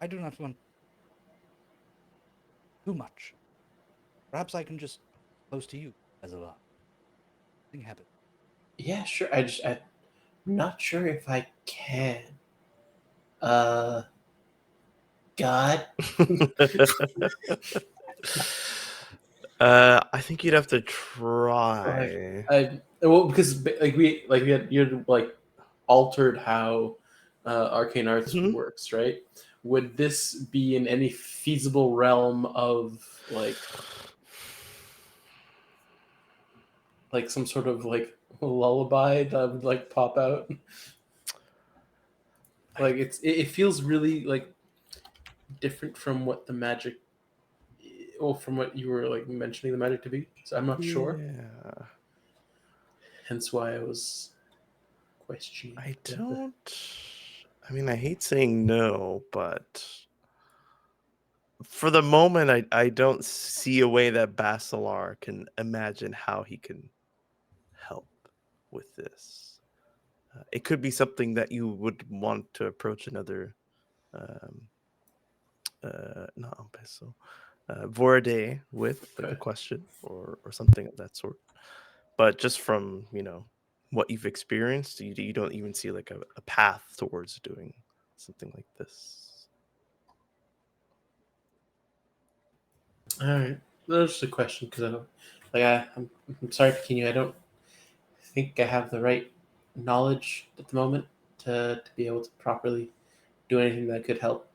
I do not want too much. Perhaps I can just close to you as a lot. Nothing happens. yeah, sure. I'm not sure if I can. God. I think you'd have to try. Well, because like we had you had like altered how arcane arts Mhm. works, right? Would this be in any feasible realm of like some sort of like lullaby that would like pop out? Like it feels really like different from what the magic, well, from what you were like mentioning the magic to be. So I'm not sure. Yeah. Hence why I was questioning. I don't. I mean, I hate saying no, but for the moment, I don't see a way that Basilar can imagine how he can help with this. It could be something that you would want to approach another, not Ampeso, Vorade with the Okay. question or something of that sort. But just from what you've experienced, you don't even see like a path towards doing something like this. All right. That's just a question because I don't like. I'm sorry, Pequeno. I don't think I have the right knowledge at the moment to be able to properly do anything that could help.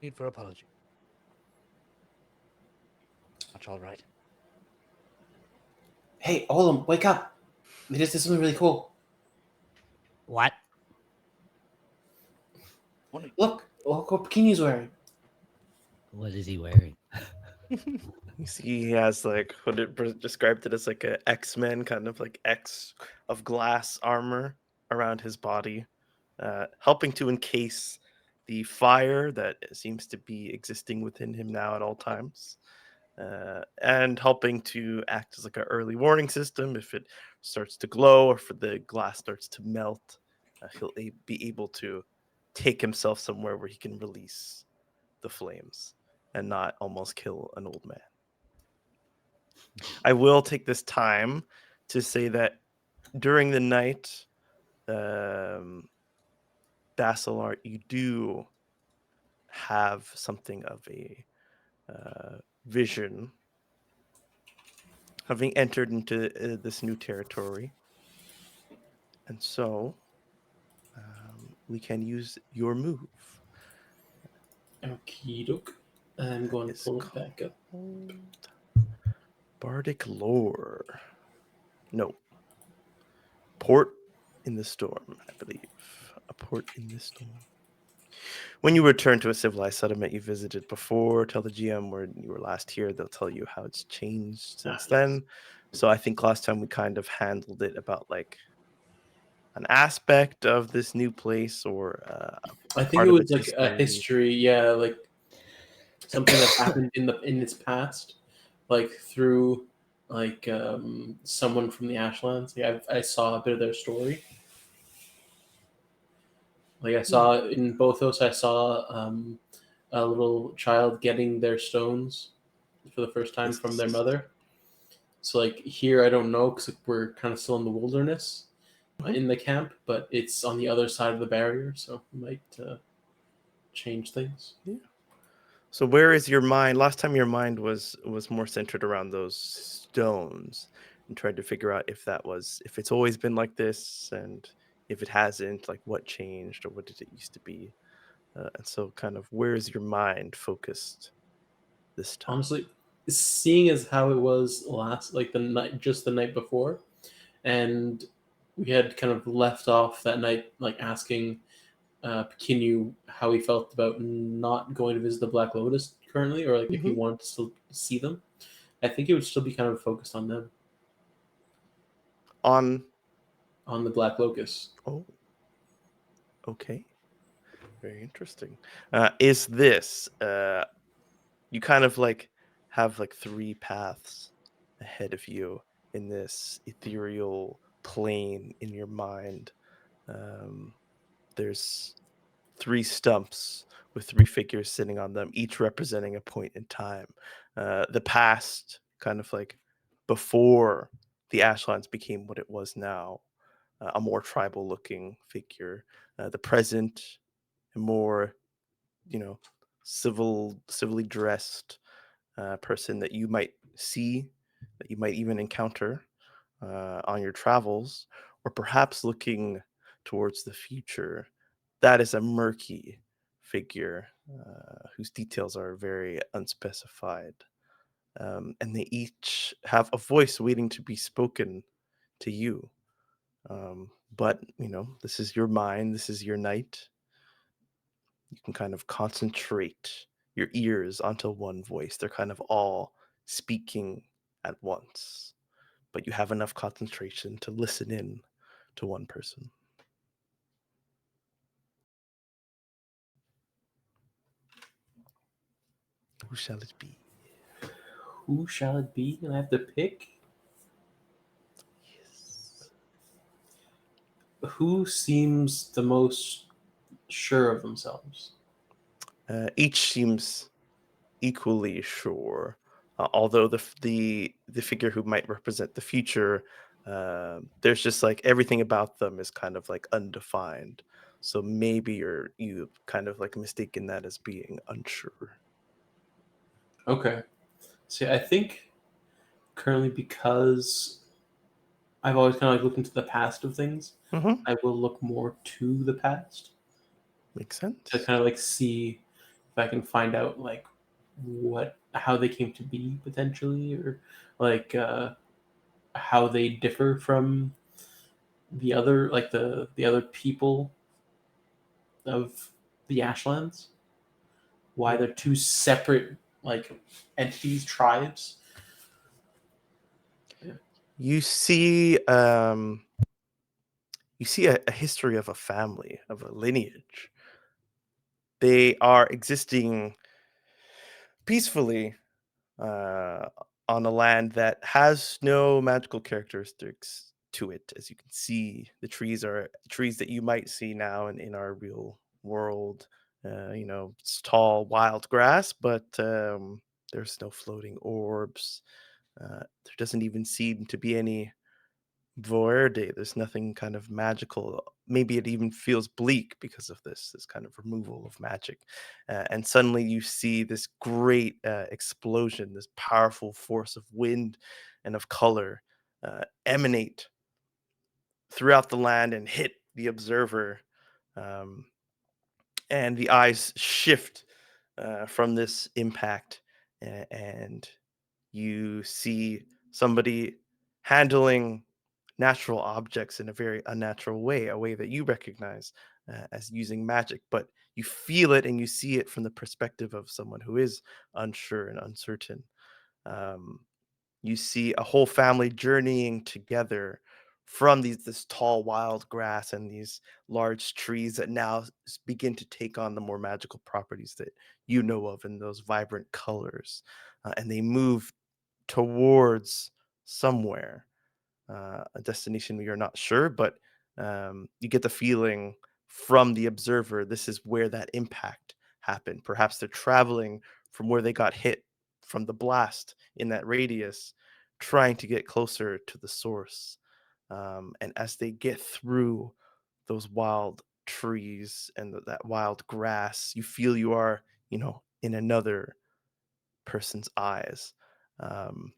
Need for apology. Much all right. Hey, Olam, wake up! We just did something really cool. What? Look what Pequeno's wearing. What is he wearing? You see, he has like what it described it as like a X-Men kind of like X of glass armor around his body, helping to encase the fire that seems to be existing within him now at all times, and helping to act as like an early warning system if it starts to glow or if the glass starts to melt. He'll be able to take himself somewhere where he can release the flames and not almost kill an old man. I will take this time to say that during the night, Basilar, you do have something of a vision, having entered into this new territory. And so we can use your move. Okie doke. I'm going to It's pull it back up. called Bardic Lore. No. Port in the Storm, I believe. A port in the storm. When you return to a civilized settlement you visited before, tell the GM where you were last here. They'll tell you how it's changed since then. So I think last time we kind of handled it about like an aspect of this new place or I think part it of was its like a history. history. Yeah, like something that happened in its past, like through like someone from the Ashlands. Like I saw a bit of their story. Like I saw in both those, I saw a little child getting their stones for the first time from their mother. So like here, I don't know because we're kind of still in the wilderness in the camp, but it's on the other side of the barrier, so it might change things. Yeah. So where is your mind? Last time your mind was more centered around those stones and tried to figure out if it's always been like this, and if it hasn't, like what changed or what did it used to be. And so kind of where is your mind focused this time? Honestly, seeing as how it was last, like the night before, and we had kind of left off that night, like asking Kinyu how he felt about not going to visit the Black Lotus currently, or like if he Mhm. wanted to still see them. I think it would still be kind of focused on them, On on the Black Locust. oh, okay. Very interesting. Is this you kind of like have like three paths ahead of you in this ethereal plane in your mind. Um, there's three stumps with three figures sitting on them, each representing a point in time. The past, kind of like before the Ashlands became what it was now, a more tribal looking figure. The present, a more, civilly dressed person that you might see, that you might even encounter on your travels, or perhaps looking towards the future. That is a murky figure whose details are very unspecified. And they each have a voice waiting to be spoken to you. But, this is your mind, this is your night. You can kind of concentrate your ears onto one voice. They're kind of all speaking at once, but you have enough concentration to listen in to one person. Who shall it be? Who shall it be? And I have to pick. Yes. Who seems the most sure of themselves? Each seems equally sure, although the figure who might represent the future, there's just like everything about them is kind of like undefined. So maybe you kind of like mistaken that as being unsure. Okay. See, I think currently, because I've always kind of like looked into the past of things, Mm-hmm. I will look more to the past Makes to sense. kind of like see if I can find out like how they came to be potentially, or like how they differ from the other, like the other people of the Ashlands. Why they're two separate like entities, tribes. You see, a history of a family, of a lineage. They are existing peacefully uh, on a land that has no magical characteristics to it. As you can see, the trees are trees that you might see now in our real world. It's tall, wild grass, but there's no floating orbs. There doesn't even seem to be any Verde. There's nothing kind of magical. Maybe it even feels bleak because of this kind of removal of magic. And suddenly you see this great explosion, this powerful force of wind and of color emanate throughout the land and hit the observer. Um, and the eyes shift from this impact, and you see somebody handling natural objects in a very unnatural way, a way that you recognize as using magic, but you feel it and you see it from the perspective of someone who is unsure and uncertain. Um, you see a whole family journeying together from this tall wild grass and these large trees that now begin to take on the more magical properties that you know of and those vibrant colors. And they move towards somewhere, a destination you're not sure, but you get the feeling from the observer this is where that impact happened. Perhaps they're traveling from where they got hit from the blast in that radius, trying to get closer to the source. And as they get through those wild trees and that wild grass, you feel you are, in another person's eyes. Um,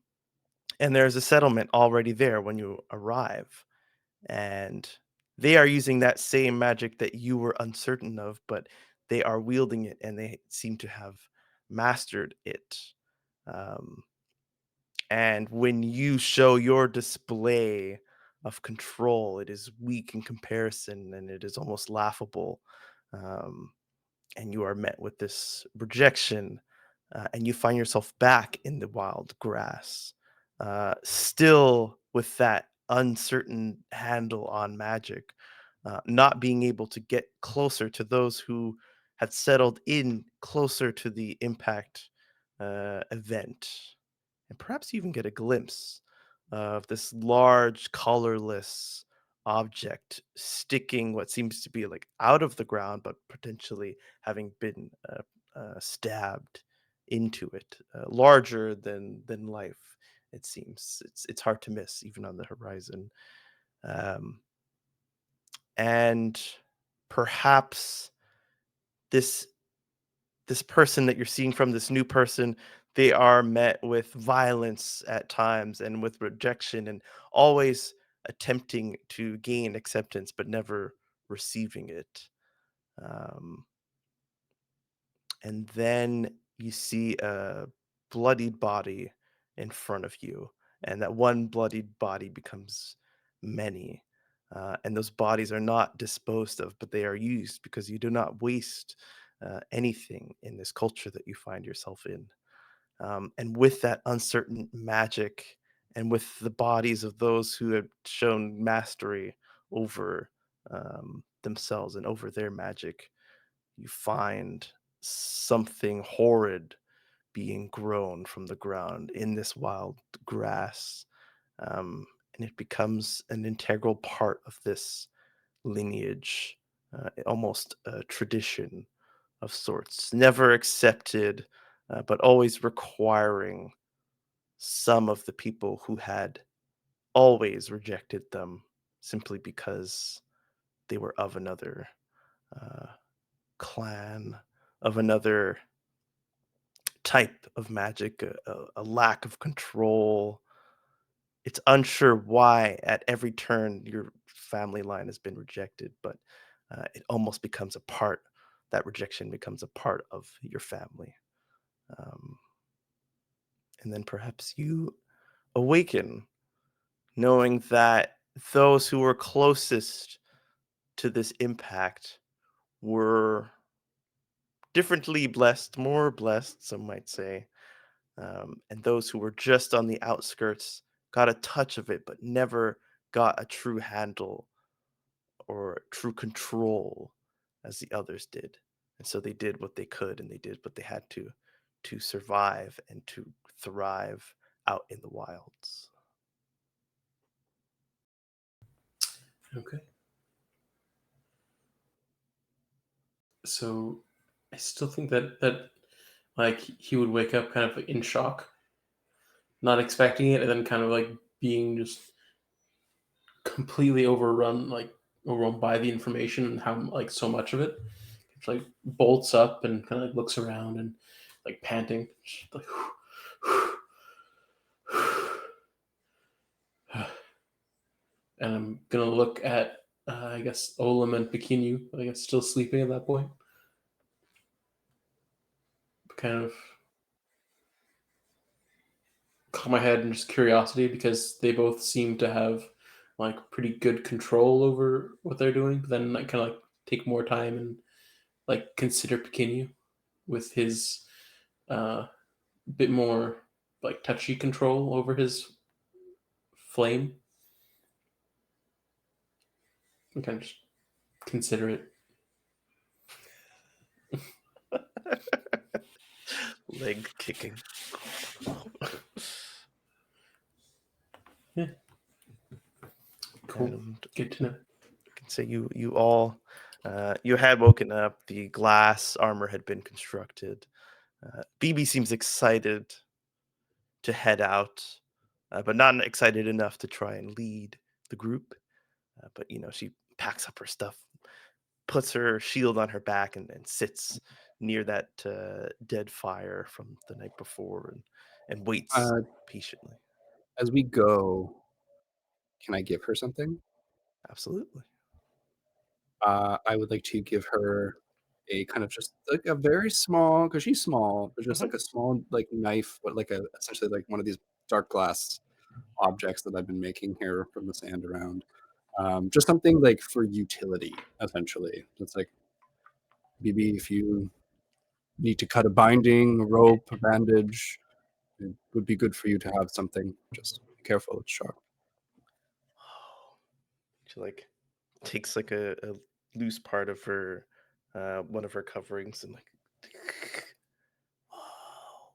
and there's a settlement already there when you arrive, and they are using that same magic that you were uncertain of, but they are wielding it and they seem to have mastered it. um, and when you show your display of control, it is weak in comparison and it is almost laughable. um, and you are met with this rejection, and you find yourself back in the wild grass, still with that uncertain handle on magic, not being able to get closer to those who had settled in closer to the impact event, and perhaps even get a glimpse of this large, colorless object sticking what seems to be like out of the ground, but potentially having been stabbed into it, larger than life. It seems it's hard to miss even on the horizon, um, and perhaps this this person that you're seeing from this new person, they are met with violence at times and with rejection and always attempting to gain acceptance but never receiving it. um, and then you see a bloodied body in front of you, and that one bloodied body becomes many, and those bodies are not disposed of but they are used because you do not waste anything in this culture that you find yourself in. And with that uncertain magic and with the bodies of those who have shown mastery over themselves and over their magic, you find something horrid being grown from the ground in this wild grass. And it becomes an integral part of this lineage, almost a tradition of sorts, never accepted, but always requiring some of the people who had always rejected them simply because they were of another uh, clan, of another type of magic, a lack of control. It's unsure why at every turn your family line has been rejected, but it almost becomes a part, that rejection becomes a part of your family. Um, and then perhaps you awaken knowing that those who were closest to this impact were differently blessed, more blessed, some might say. And those who were just on the outskirts got a touch of it, but never got a true handle or true control as the others did. And so they did what they could and they did what they had to survive and to thrive out in the wilds. Okay. So I still think that like he would wake up kind of in shock, not expecting it, and then kind of like being just completely overrun by the information and how like so much of it. It's like bolts up and kind of like looks around and like panting, just like and I'm gonna look at I guess Olam and Pekinu, I guess still sleeping at that point. Kind of caught my head in just curiosity because they both seem to have like pretty good control over what they're doing, but then like kind of like take more time and like consider Pekinu with his bit more like touchy control over his flame. And kind of just consider it. Leg kicking. Yeah. Cool. And Good to know. I can say you all you had woken up. The glass armor had been constructed. BB seems excited to head out, but not excited enough to try and lead the group. But she packs up her stuff, puts her shield on her back, and sits near that dead fire from the night before, and waits patiently. As we go, can I give her something? Absolutely. I would like to give her a kind of just like a very small, because she's small, but just like a small like knife, but like essentially like one of these dark glass objects that I've been making here from the sand around. Just something like for utility, essentially. It's like, maybe if you need to cut a binding, a rope, a bandage, it would be good for you to have something. Just be careful, it's sharp. She takes a loose part of her one of her coverings and oh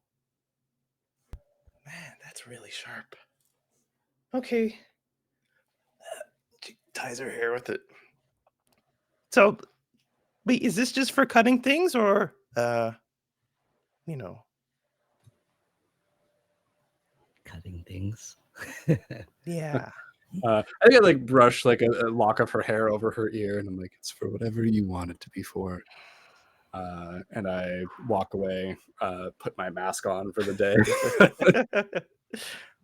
man, that's really sharp. Okay. She ties her hair with it. So wait, is this just for cutting things or Cutting things. yeah. I think I like brush like a lock of her hair over her ear, and I'm like, it's for whatever you want it to be for. And I walk away, put my mask on for the day.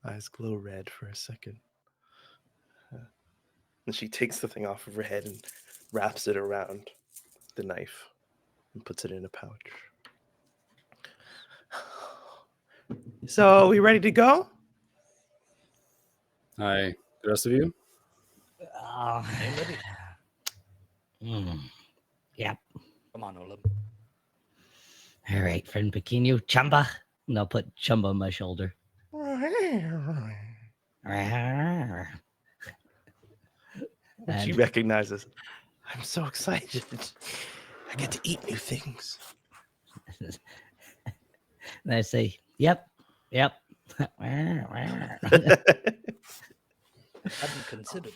Eyes glow red for a second. And she takes the thing off of her head and wraps it around the knife and puts it in a pouch. So, we ready to go? Hi, the rest of you? Yep. Come on, Olab. All right, friend Pequeno, Chumba. And I'll put Chumba on my shoulder. She And recognizes, I'm so excited. I get to eat new things. I say, yep. Hadn't considered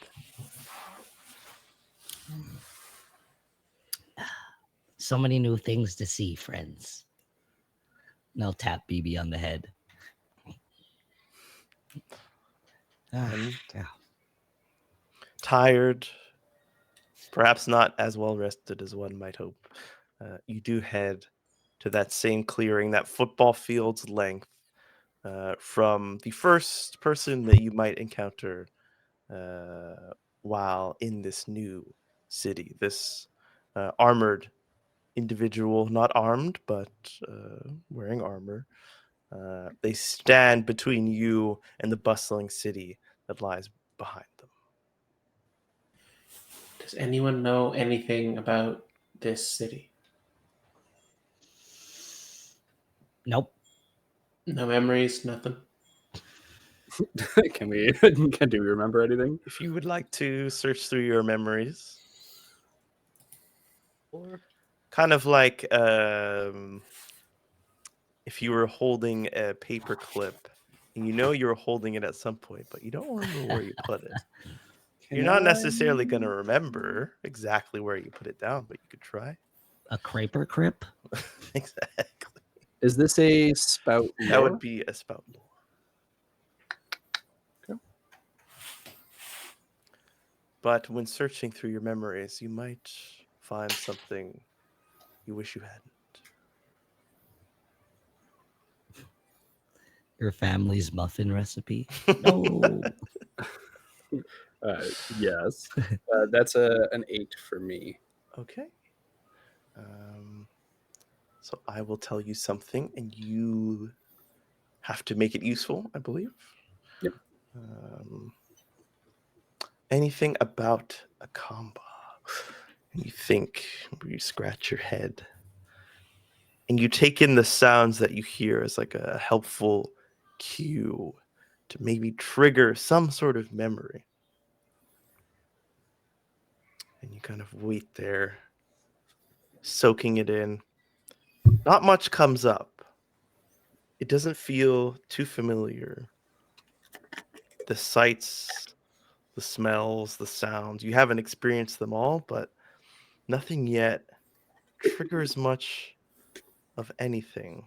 that. So many new things to see, friends. And I'll tap BB on the head. Tired, perhaps not as well rested as one might hope. You do head to that same clearing, that football field's length, from the first person that you might encounter while in this new city. This armored individual, not armed, but wearing armor. They stand between you and the bustling city that lies behind them. Does anyone know anything about this city? Nope. No memories, nothing. do we remember anything? If you would like to search through your memories, Or kind of like if you were holding a paper clip and you're holding it at some point, but you don't remember where you put it. You're not necessarily going to remember exactly where you put it down, but you could try. A Creeper Crip? Exactly. Is this a spout lore? That would be a spout lore. Okay. But when searching through your memories, you might find something you wish you hadn't. Your family's muffin recipe? No. Yes. That's an 8 for me. Okay. So I will tell you something, and you have to make it useful, I believe. Yep. Anything about Akamba? And you think, you scratch your head, and you take in the sounds that you hear as like a helpful cue to maybe trigger some sort of memory. You kind of wait there, soaking it in. Not much comes up. It doesn't feel too familiar. The sights, the smells, the sounds, you haven't experienced them all, but nothing yet triggers much of anything.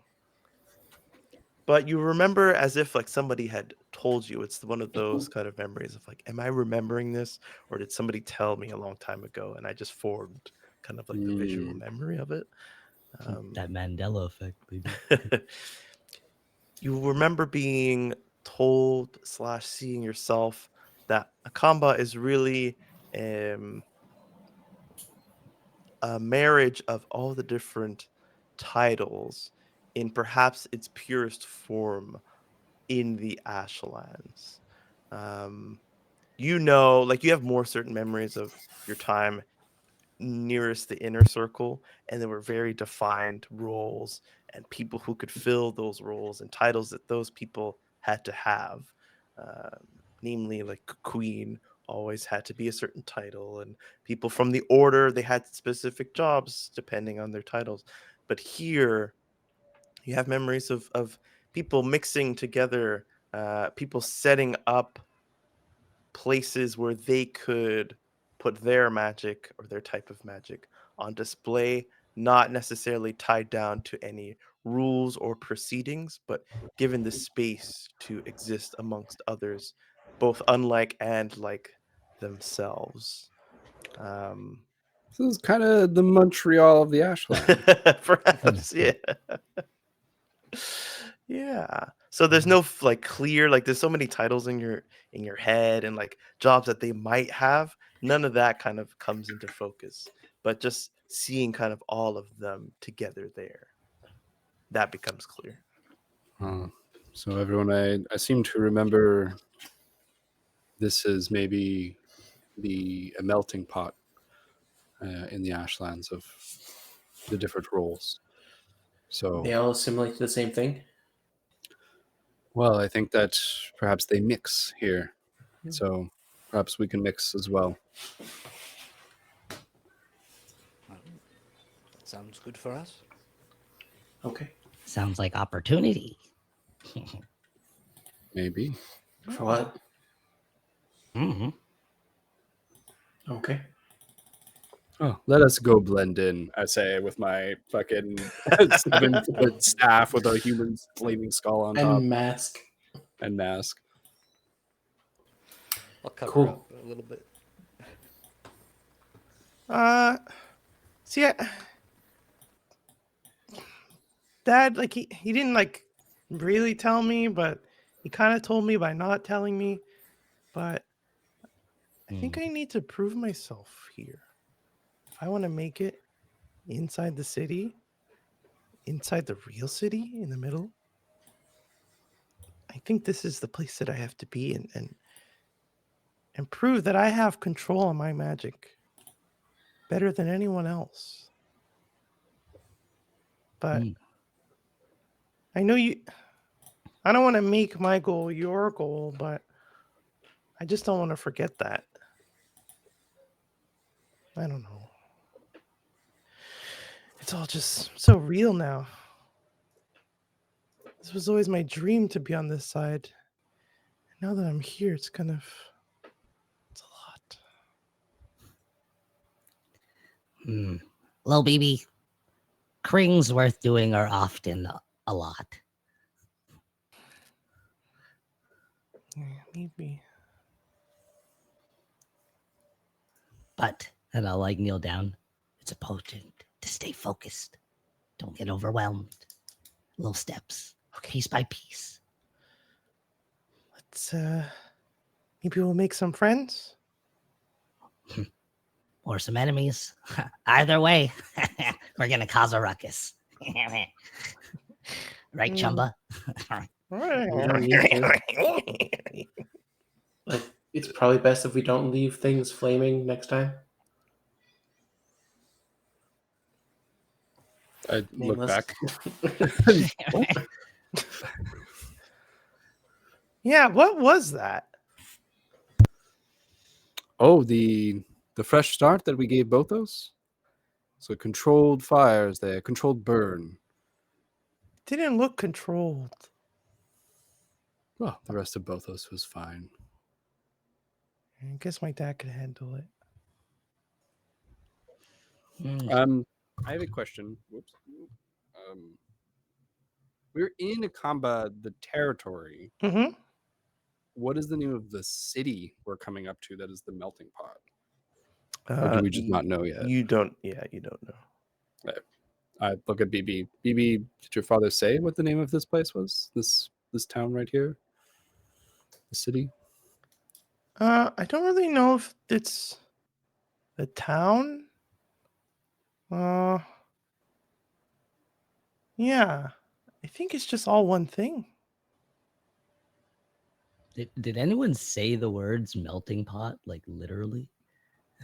But you remember as if like somebody had told you. It's one of those kind of memories of like, am I remembering this, or did somebody tell me a long time ago and I just formed kind of like the visual memory of it? That Mandela effect, baby. You remember being told / seeing yourself that Akamba is really a marriage of all the different titles in perhaps its purest form in the Ashlands. You know, like you have more certain memories of your time nearest the inner circle, and there were very defined roles and people who could fill those roles and titles that those people had to have. Namely, like queen always had to be a certain title, and people from the order, they had specific jobs depending on their titles. But here you have memories of people mixing together, people setting up places where they could put their magic or their type of magic on display, not necessarily tied down to any rules or proceedings, but given the space to exist amongst others, both unlike and like themselves. This is kind of the Montreal of the Ashland. Perhaps, yeah. Yeah. So there's no like clear, like there's so many titles in your head and like jobs that they might have. None of that kind of comes into focus, but just seeing kind of all of them together there, that becomes clear. So everyone, I seem to remember this is maybe a melting pot in the Ashlands of the different roles. So They all assimilate to the same thing. well, I think that perhaps they mix here. So perhaps we can mix as well. That sounds good for us. Okay. Sounds like opportunity. Maybe. For what? Hmm. Okay. Oh, let us go blend in, I say, with my fucking 7-foot staff with a human flaming skull on top And mask. and mask. I'll cover Cool. up a little bit. See, Dad, like he didn't like really tell me, but he kind of told me by not telling me. But I think I need to prove myself here. If I want to make it inside the city, inside the real city in the middle, I think this is the place that I have to be and prove that I have control on my magic better than anyone else. But I know I don't want to make my goal your goal, but I just don't want to forget that. I don't know. It's all just so real now. This was always my dream to be on this side. And now that I'm here, it's a lot. Lil BB, Krings worth doing are often a lot. Yeah, maybe. But, and I'll like kneel down, it's important to stay focused. Don't get overwhelmed. Little steps, piece by piece. Let's, maybe we'll make some friends. Or some enemies. Either way, we're going to cause a ruckus. Right, Chumba? We don't need to. Like, it's probably best if we don't leave things flaming next time. I look Nameless. back. Yeah, what was that? Oh, the the fresh start that we gave Bothos. So controlled fires there, controlled burn. Didn't look controlled. Well, the rest of Bothos was fine. I guess my dad could handle it. I have a question. Whoops. We're in Akamba, the territory. Mm-hmm. What is the name of the city we're coming up to that is the melting pot? Or do we just not know yet? You don't. Yeah, you don't know. I look at BB. BB, did your father say what the name of this place was? This town right here? The city? I don't really know if it's the town. Yeah, I think it's just all one thing. Did anyone say the words melting pot, like literally?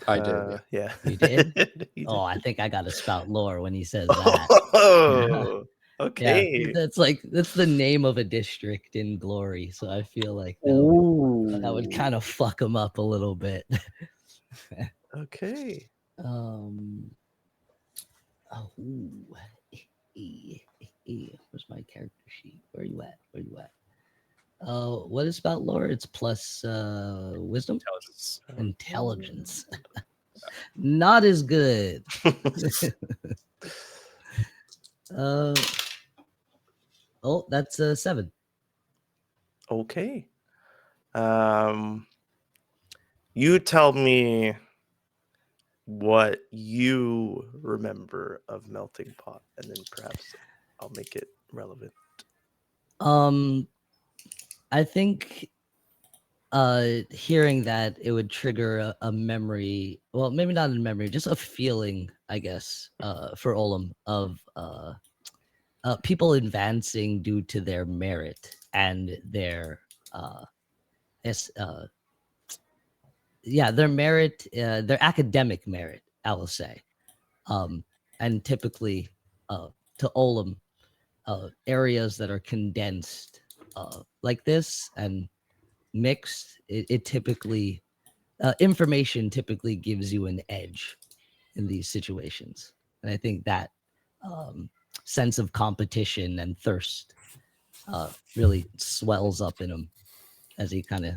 I did. Yeah. You did? You Oh, did. I think I got to spout lore when he says that. Oh, Yeah, okay. that's the name of a district in Glory. So I feel like that would kind of fuck him up a little bit. Okay. Oh, where's my character sheet? Where you at? What is about lore? It's plus wisdom, intelligence. Not as good. Oh, that's 7. Okay. You tell me what you remember of melting pot, and then perhaps I'll make it relevant. I think hearing that it would trigger a memory, well, maybe not a memory, just a feeling, I guess, for Olam of people advancing due to their merit and their their merit, their academic merit, I will say. And typically to Olam, areas that are condensed like this and mixed, it typically information typically gives you an edge in these situations. And I think that sense of competition and thirst really swells up in him as he kind of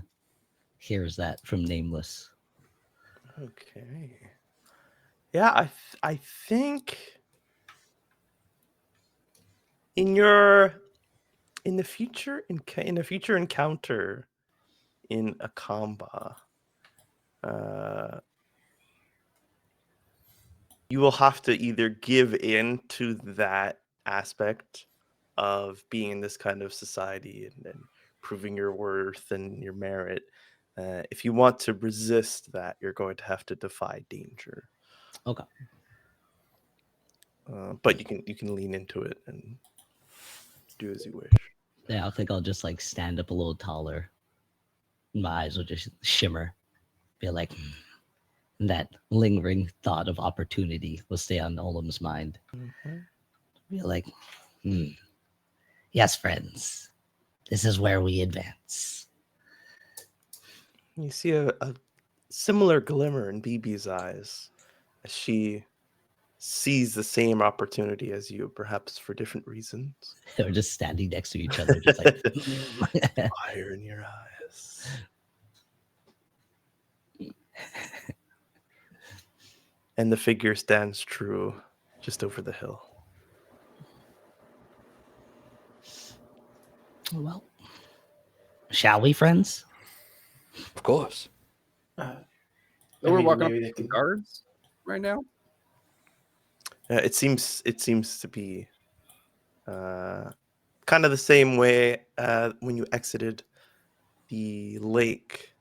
hears that from Nameless. Okay. Yeah, I think in the future encounter in Akamba, you will have to either give in to that aspect of being in this kind of society and proving your worth and your merit. If you want to resist that, you're going to have to defy danger. Okay. But you can lean into it and do as you wish. Yeah, I think I'll just like stand up a little taller. My eyes will just shimmer. Be like, that lingering thought of opportunity will stay on Olam's mind. Mm-hmm. Be like, yes, friends, this is where we advance. You see a similar glimmer in BB's eyes as she sees the same opportunity as you, perhaps for different reasons. They're just standing next to each other, just like fire in your eyes. And the figure stands true just over the hill. Well, shall we, friends? Of course. I So we're mean, walking up maybe they to the can- guards right now. It seems to be kind of the same way when you exited the lake,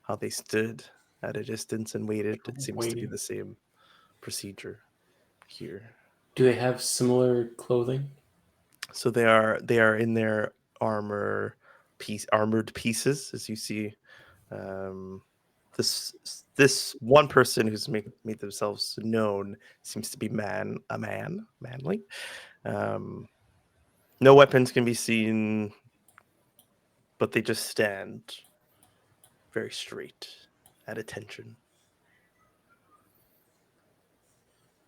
how they stood at a distance and waited. It seems to be Waiting. the same procedure here. Do they have similar clothing? So they are in their armored pieces, as you see. This one person who's made themselves known seems to be manly. No weapons can be seen, but they just stand very straight, at attention.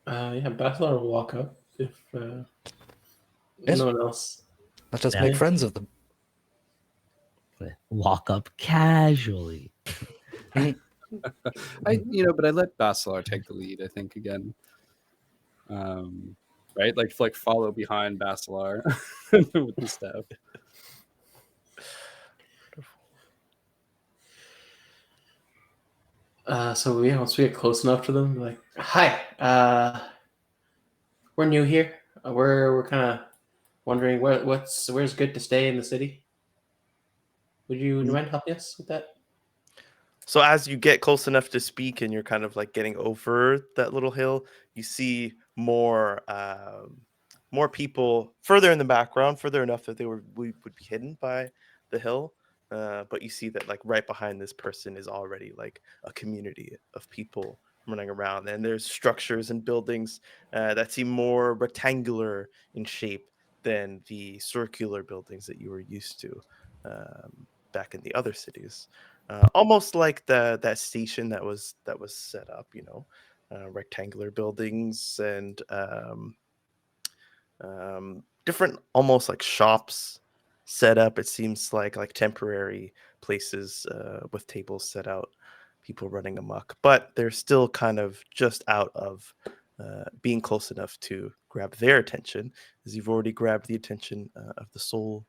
Yeah, Bachelor will walk up if Yes. no one else. Let us Yeah. make friends of them. Walk up casually. But I let Basilar take the lead, I think, again. Right? Like follow behind Basilar with the staff. So yeah, once we get close enough to them, like, hi, we're new here. We're kind of wondering where's good to stay in the city. Would you mind helping us with that? So as you get close enough to speak and you're kind of like getting over that little hill, you see more people further in the background, further enough that would be hidden by the hill. But you see that like right behind this person is already like a community of people running around, and there's structures and buildings that seem more rectangular in shape than the circular buildings that you were used to back in the other cities. Almost like that station that was set up, rectangular buildings and different, almost like shops set up. It seems like temporary places with tables set out, people running amok, but they're still kind of just out of being close enough to grab their attention, as you've already grabbed the attention of the soul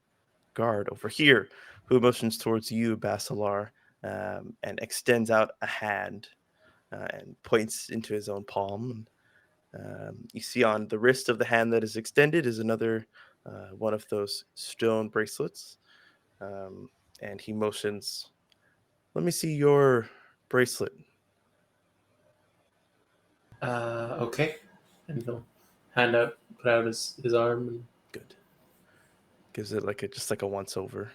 guard over here, who motions towards you, Basilar, and extends out a hand and points into his own palm. You see on the wrist of the hand that is extended is another one of those stone bracelets. And he motions, let me see your bracelet. Okay. And he'll put out his arm. And... Good. Gives it just like a once over.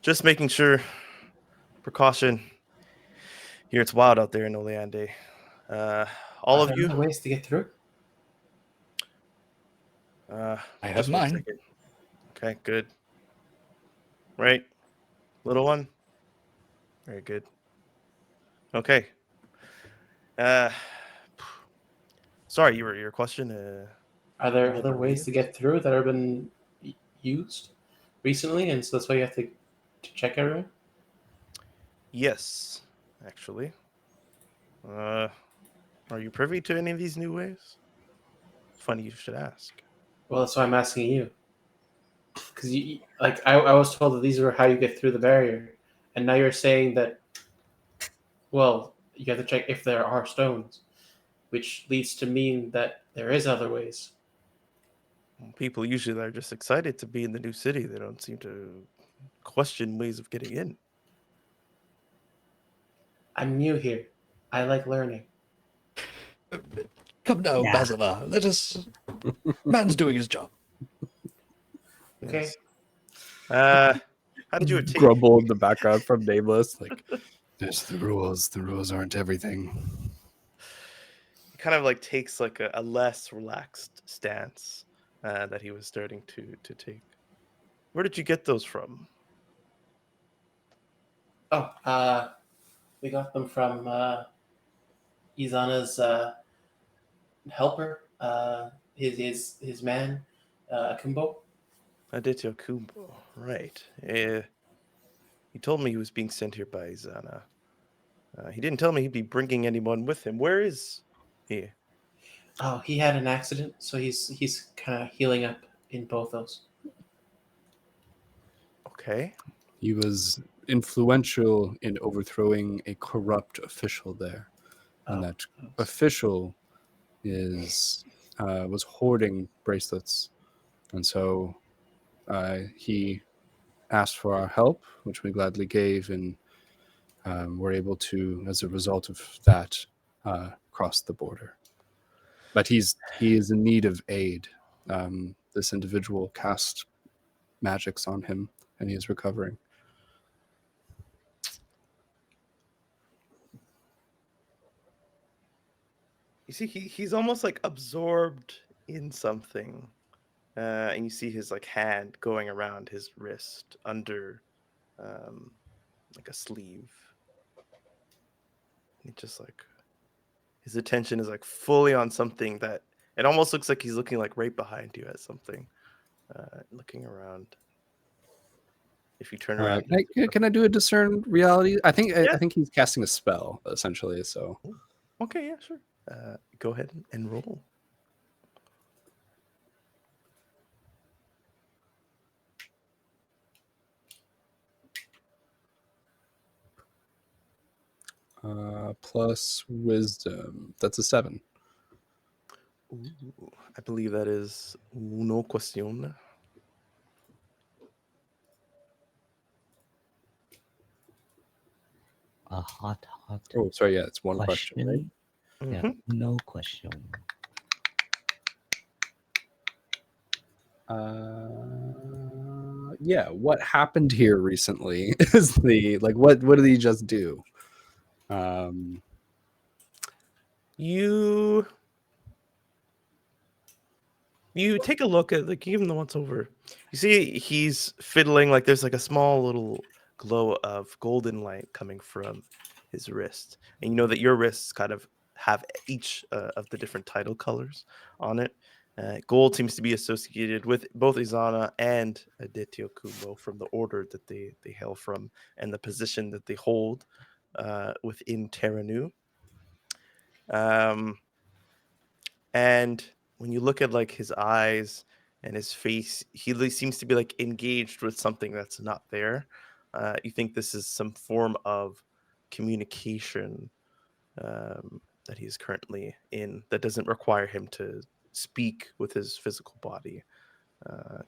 Just making sure. Precaution. Here it's wild out there in Oleande. All Are of there you. other ways to get through? I have Just 1 mine. second. Okay, good. Right, little one. Very good. Okay. Uh, sorry, your question. Are there Another other way? ways to get through that have been used recently, and so that's why you have to check everyone? Yes, actually. Are you privy to any of these new ways? Funny you should ask. Well, that's why I'm asking you. Because I was told that these were how you get through the barrier, and now you're saying that, well, you have to check if there are stones, which leads to mean that there is other ways. People usually are just excited to be in the new city. They don't seem to question ways of getting in. I'm new here. I like learning. Come now, Yeah. Basilar. Let us. Man's doing his job. Okay. Yes. How did you attain? Grumble in the background from Nameless, like, there's the rules. The rules aren't everything. He kind of like takes like a less relaxed stance that he was starting to take. Where did you get those from? Oh, we got them from Izana's helper, his man, Akimbo. Aditya Kumbo, right. He told me he was being sent here by Izana. He didn't tell me he'd be bringing anyone with him. Where is he? Oh, he had an accident, so he's kind of healing up in both those. Okay. He was influential in overthrowing a corrupt official there, and that official was hoarding bracelets, and so he asked for our help, which we gladly gave, and were able to, as a result of that, cross the border. But he is in need of aid. This individual cast magics on him, and he is recovering. You see, he's almost like absorbed in something. And you see his like hand going around his wrist under like a sleeve. He just like His attention is like fully on something that it almost looks like he's looking like right behind you at something, looking around. If you turn around, Can I do a discern reality? I think Yeah. I think he's casting a spell essentially. So okay, yeah, sure. Go ahead and roll. plus wisdom. That's a 7. Ooh, I believe that is uno cuestión. A hot Oh, sorry. Yeah, it's one question, right? question. Yeah, Mhm. no question. Yeah. What happened here recently is the like. What did he just do? You take a look at, like, give him the once over. You see he's fiddling, like there's like a small little glow of golden light coming from his wrist, and you know that your wrists kind of have each of the different title colors on it. Gold seems to be associated with both Izana and Aditya Kubo from the order that they hail from and the position that they hold within Terranu. Um, and when you look at like his eyes and his face, he seems to be like engaged with something that's not there. You think this is some form of communication that he's currently in that doesn't require him to speak with his physical body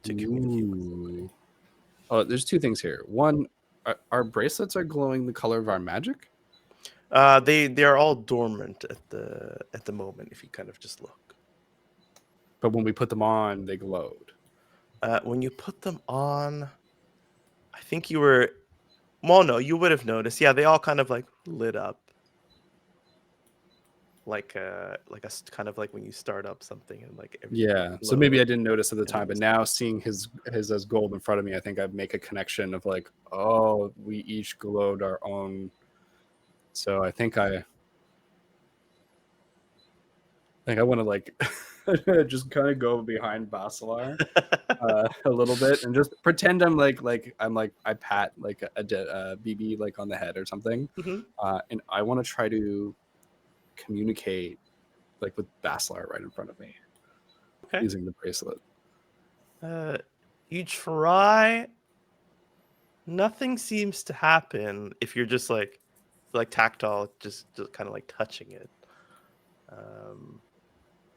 to communicate with somebody. Ooh. Oh, there's two things here. One, our bracelets are glowing the color of our magic. They are all dormant at the moment if you kind of just look. But when we put them on, they glowed. When you put them on, I think you were, well, no, you would have noticed. Yeah, they all kind of like lit up. Like kind of like when you start up something and like everything Yeah. So maybe I didn't notice at the and time, it but was- now seeing his as gold in front of me, I think I'd make a connection of like, oh, we each glowed our own. So I think I want to like just kind of go behind Basilar a little bit and just pretend I'm like I pat like a BB like on the head or something, Mhm. and I want to try to communicate like with Basilar right in front of me Okay. using the bracelet. You try. Nothing seems to happen if you're just like tactile, just kind of like touching it.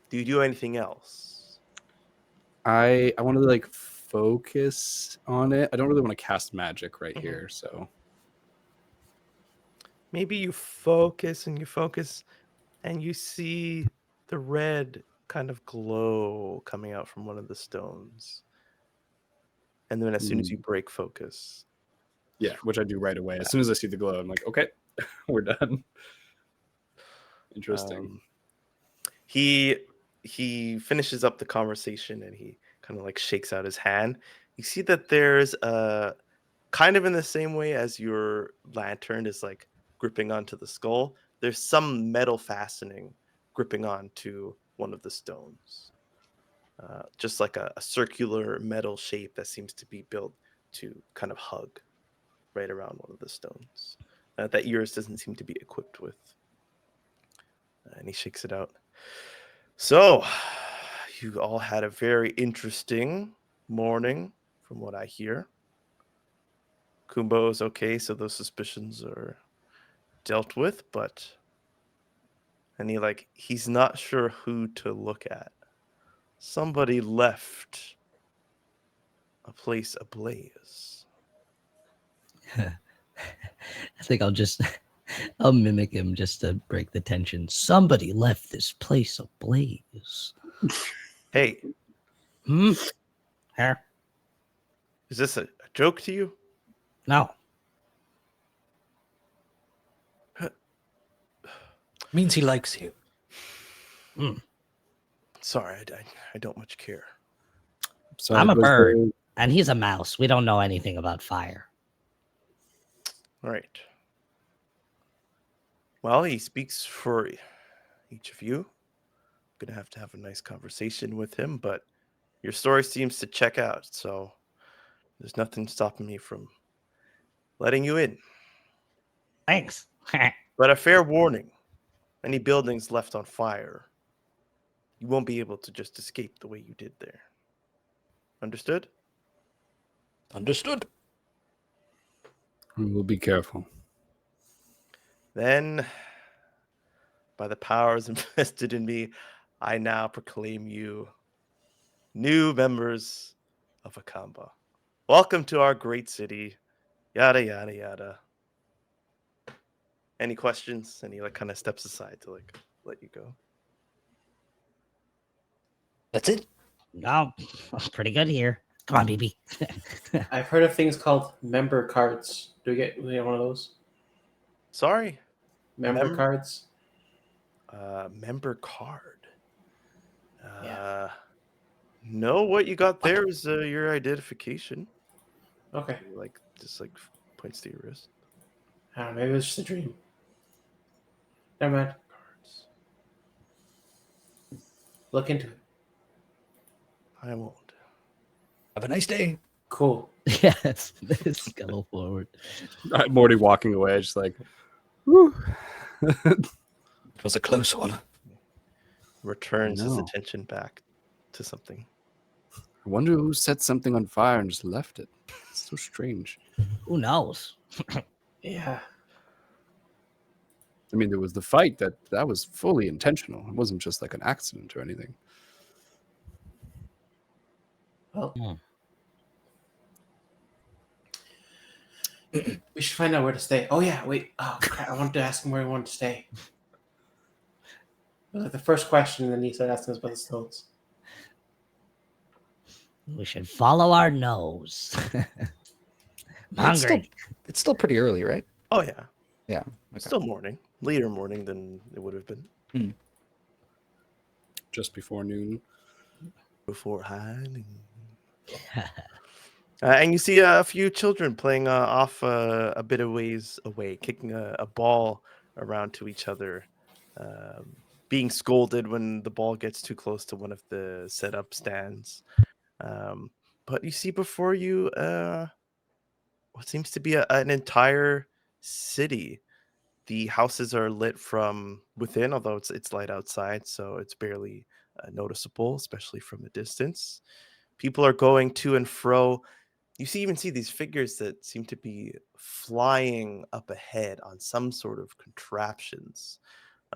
Do you do anything else? I want to like focus on it. I don't really want to cast magic right Mhm. here, so Maybe you focus and you see the red kind of glow coming out from one of the stones. And then as soon as you break focus, yeah, which I do right away. As soon as I see the glow, I'm like, okay, we're done. Interesting. He finishes up the conversation and he kind of like shakes out his hand. You see that there's a kind of in the same way as your lantern is like gripping onto the skull, there's some metal fastening gripping onto one of the stones. Just like a circular metal shape that seems to be built to kind of hug right around one of the stones that yours doesn't seem to be equipped with. And he shakes it out. So, you all had a very interesting morning, from what I hear. Kumbo is okay, so those suspicions are dealt with, but and he's not sure who to look at. Somebody left a place ablaze. I think I'll mimic him just to break the tension. Somebody left this place ablaze. Hey, Hmm? Huh? is this a joke to you? No. Means he likes you. Sorry, I don't much care. So I'm a was bird, there- and he's a mouse. We don't know anything about fire. All right. Well, he speaks for each of you. I'm going to have a nice conversation with him, but your story seems to check out, so there's nothing stopping me from letting you in. Thanks. But a fair warning, any buildings left on fire, you won't be able to just escape the way you did there. Understood? Understood. We'll be careful. Then, by the powers invested in me, I now proclaim you new members of Akamba. Welcome to our great city. Yada, yada, yada. Any questions? And he like kind of steps aside to like let you go. That's it. No, pretty good here. Come on, BB. I've heard of things called member cards. Do we get one of those? Sorry, Member cards? member card. Yeah. No, what you got there is your identification. Okay. He, like just like points to your wrist. I don't know, maybe it was just a dream. Never mind. Cards. Look into it. I won't. Have a nice day. Cool. Yes, scuttle forward. I'm already walking away, just like, whew. It was a close one. Returns his No. attention back to something. I wonder who set something on fire and just left it. It's so strange. Who knows? Yeah. I mean, there was the fight that was fully intentional. It wasn't just like an accident or anything. Well, Hmm. we should find out where to stay. Oh, yeah. Wait. Oh, crap. I wanted to ask him where he wanted to stay. It was like the first question, and then he started asking us about the stones. We should follow our nose. I'm It's hungry. It's still pretty early, right? Oh yeah, Yeah. it's still morning, later morning than it would have been Just before noon. before high noon. And you see a few children playing off a bit of ways away, kicking a ball around to each other, being scolded when the ball gets too close to one of the setup stands. But you see before you what seems to be an entire city. The houses are lit from within, although it's light outside, so it's barely noticeable, especially from a distance. People are going to and fro. You even see these figures that seem to be flying up ahead on some sort of contraptions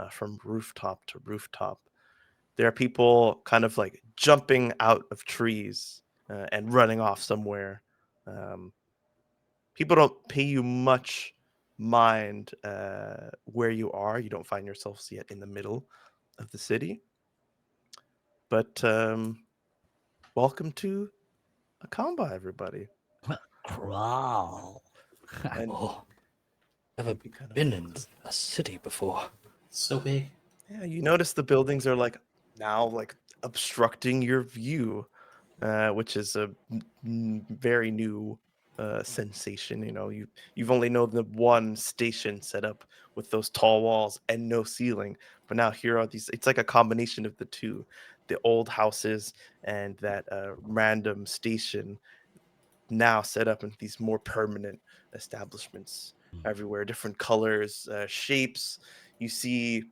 from rooftop to rooftop. There are people kind of like jumping out of trees and running off somewhere. Um, People don't pay you much mind where you are. You don't find yourselves yet in the middle of the city. But welcome to Akamba, everybody. Crawl. And Oh, never be kind of been in a city before. It's so big. yeah, you notice the buildings are like now like obstructing your view, which is a very new sensation. You know, you've only known the one station set up with those tall walls and no ceiling, but now here are these. It's like a combination of the two, the old houses and that random station now set up in these more permanent establishments everywhere, different colors, shapes. You see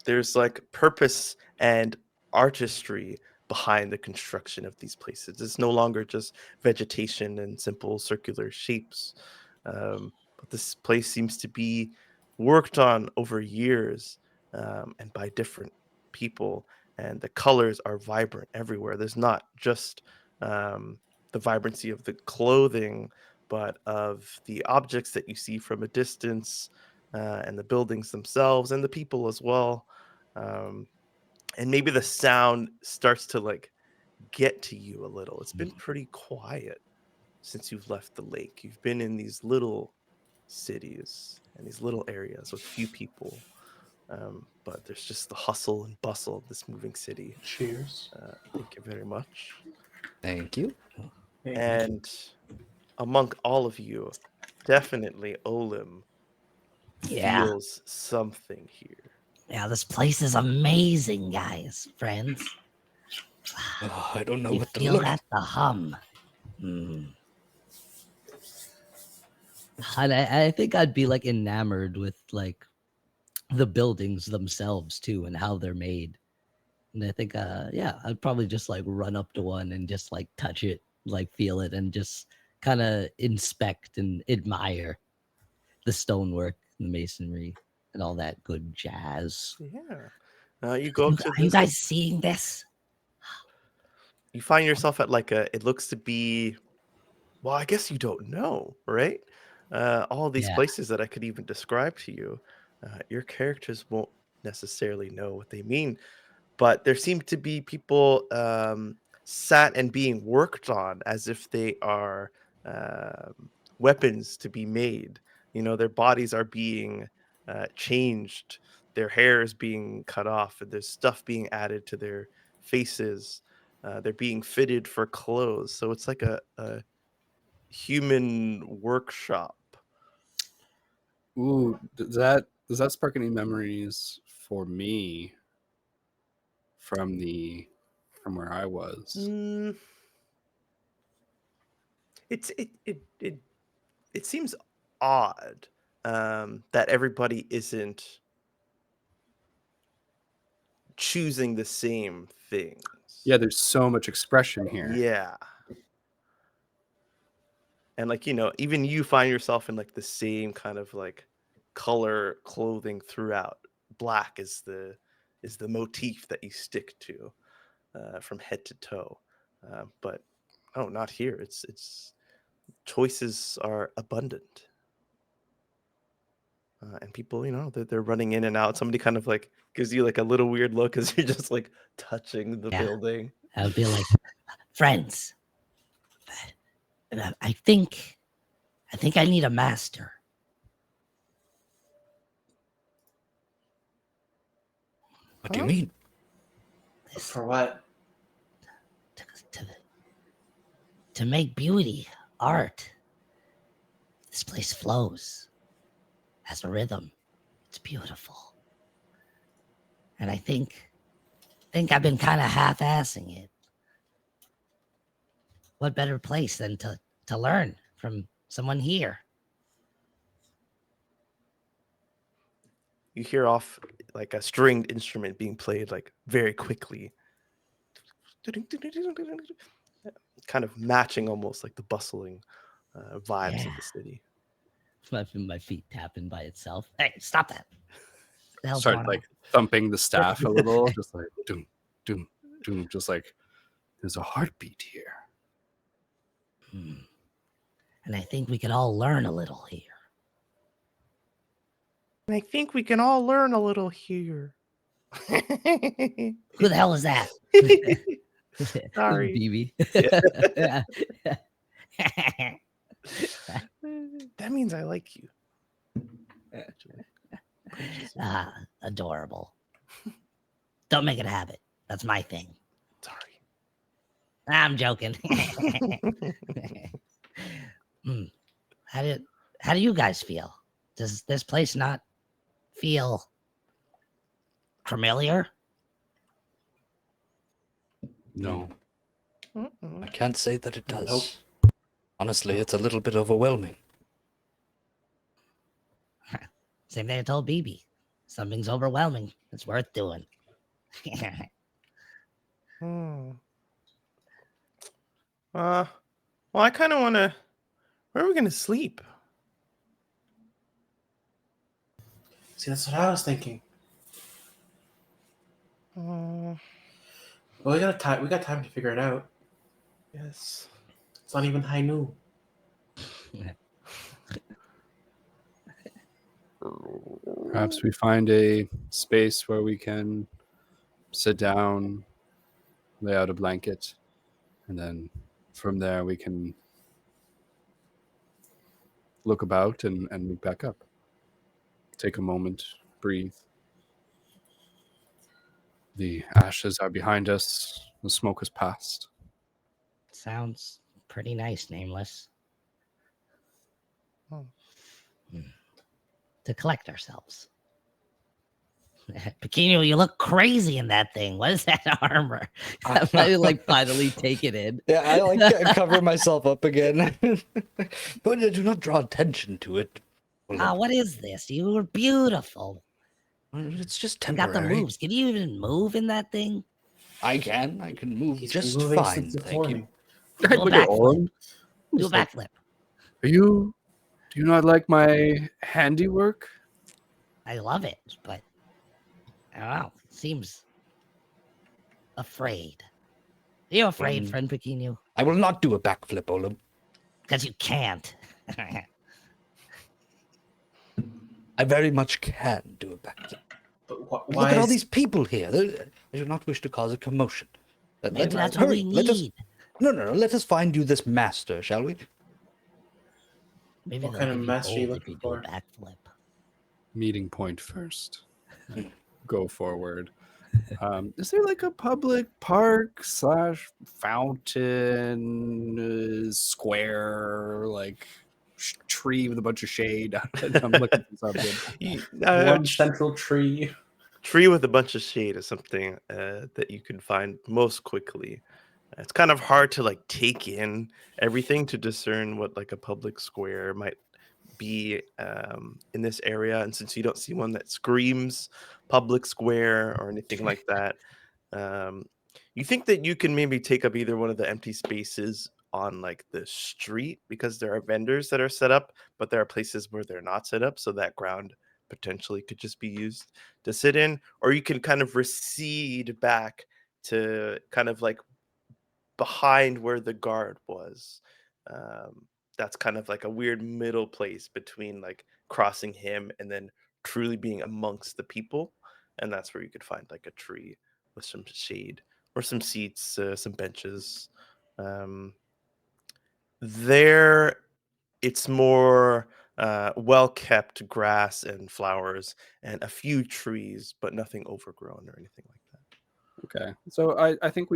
there's like purpose and artistry behind the construction of these places. It's no longer just vegetation and simple circular shapes. But this place seems to be worked on over years and by different people. And the colors are vibrant everywhere. There's not just the vibrancy of the clothing, but of the objects that you see from a distance and the buildings themselves and the people as well. Um, and maybe the sound starts to like get to you a little. It's been pretty quiet since you've left the lake. You've been in these little cities and these little areas with few people. But there's just the hustle and bustle of this moving city. Cheers. Thank you very much. Thank you. And among all of you, definitely Olim Yeah. feels something here. Yeah, this place is amazing, guys, friends. Oh, I don't know You what to feel look. that? The hum. Mm. And I think I'd be like enamored with like the buildings themselves too and how they're made. And I think yeah, I'd probably just like run up to one and just like touch it, like feel it, and just kind of inspect and admire the stonework, the masonry, and all that good jazz. Yeah. You go up to Are you this. guys seeing this? You find yourself at like a. It looks to be. Well, I guess you don't know, right? All these Yeah. places that I could even describe to you, your characters won't necessarily know what they mean, but there seem to be people sat and being worked on as if they are weapons to be made. You know, their bodies are being changed, their hair is being cut off, and there's stuff being added to their faces. They're being fitted for clothes, so it's like a human workshop. Ooh, does that spark any memories for me from where I was? Mm, it seems odd that everybody isn't choosing the same things. Yeah, there's so much expression here. Yeah. And like, you know, even you find yourself in like the same kind of like color clothing throughout. Black is the motif that you stick to from head to toe. But oh, not here. It's choices are abundant. And people, you know, they're running in and out. Somebody kind of like gives you like a little weird look as you're just like touching the Yeah. building. I would be like, friends, I think I need a master. What do you Huh? mean? This, For what? to, to make beauty, art. This place flows, has a rhythm. It's beautiful. And I think I've been kind of half-assing it. What better place than to learn from someone here? You hear off like a stringed instrument being played like very quickly, kind of matching almost like the bustling vibes Yeah. of the city. My feet tapping by itself. Hey, stop that. What the hell's Start going like thumping the staff a little, just like doom, doom, doom, just like there's a heartbeat here. on? And I think we could all learn a little here. And I think we can all learn a little here. Who the hell is that? Sorry. BB. Yeah. That means I like you. Actually. Adorable. Don't make it a habit. That's my thing. Sorry. I'm joking. How do you guys feel? Does this place not feel familiar? No, Mm-mm. I can't say that it does. Nope. Honestly, it's a little bit overwhelming. Same thing I told BB. Something's overwhelming. It's worth doing. Hmm. Well, I kind of want to. Where are we going to sleep? See, that's what I was thinking. Oh, Well, we got time. We got time to figure it out. yes. It's not even high noon. Perhaps we find a space where we can sit down, lay out a blanket, and then from there we can look about and meet back up. Take a moment, breathe. The ashes are behind us, the smoke has passed. Sounds pretty nice, Nameless. Oh. To collect ourselves. Pequeno, you look crazy in that thing. What is that armor? I like finally take it in. Yeah, I like cover myself up again. But do not draw attention to it. Ah, what is this? You were beautiful. It's just You got the temporary. moves. Can you even move in that thing? I can move He's been just moving fine, since this thank you. morning. Do a Look at backflip. Orem. Do a Just like, backflip. do you not like my handiwork? I love it, but I don't know. Seems afraid. Are you afraid, friend Pequeno? I will not do a backflip, Olem. Because you can't. I very much can do a backflip. But Look why at all is these people here. I do not wish to cause a commotion. Maybe that's what we need. No. Let us find you this master, shall we? Maybe What they'll kind of give you master are you gold if you looking do a for? backflip. Meeting point first. Go forward. Is there like a public park / fountain square, like tree with a bunch of shade? I'm looking for something. one central tree? Tree with a bunch of shade is something that you can find most quickly. It's kind of hard to like take in everything to discern what like a public square might be in this area, and since you don't see one that screams public square or anything like that, you think that you can maybe take up either one of the empty spaces on like the street, because there are vendors that are set up, but there are places where they're not set up, so that ground potentially could just be used to sit in, or you can kind of recede back to kind of like behind where the guard was. That's kind of like a weird middle place between like crossing him and then truly being amongst the people. And that's where you could find like a tree with some shade or some seats, some benches. Um, there, it's more well kept grass and flowers and a few trees, but nothing overgrown or anything like that. Okay, so I think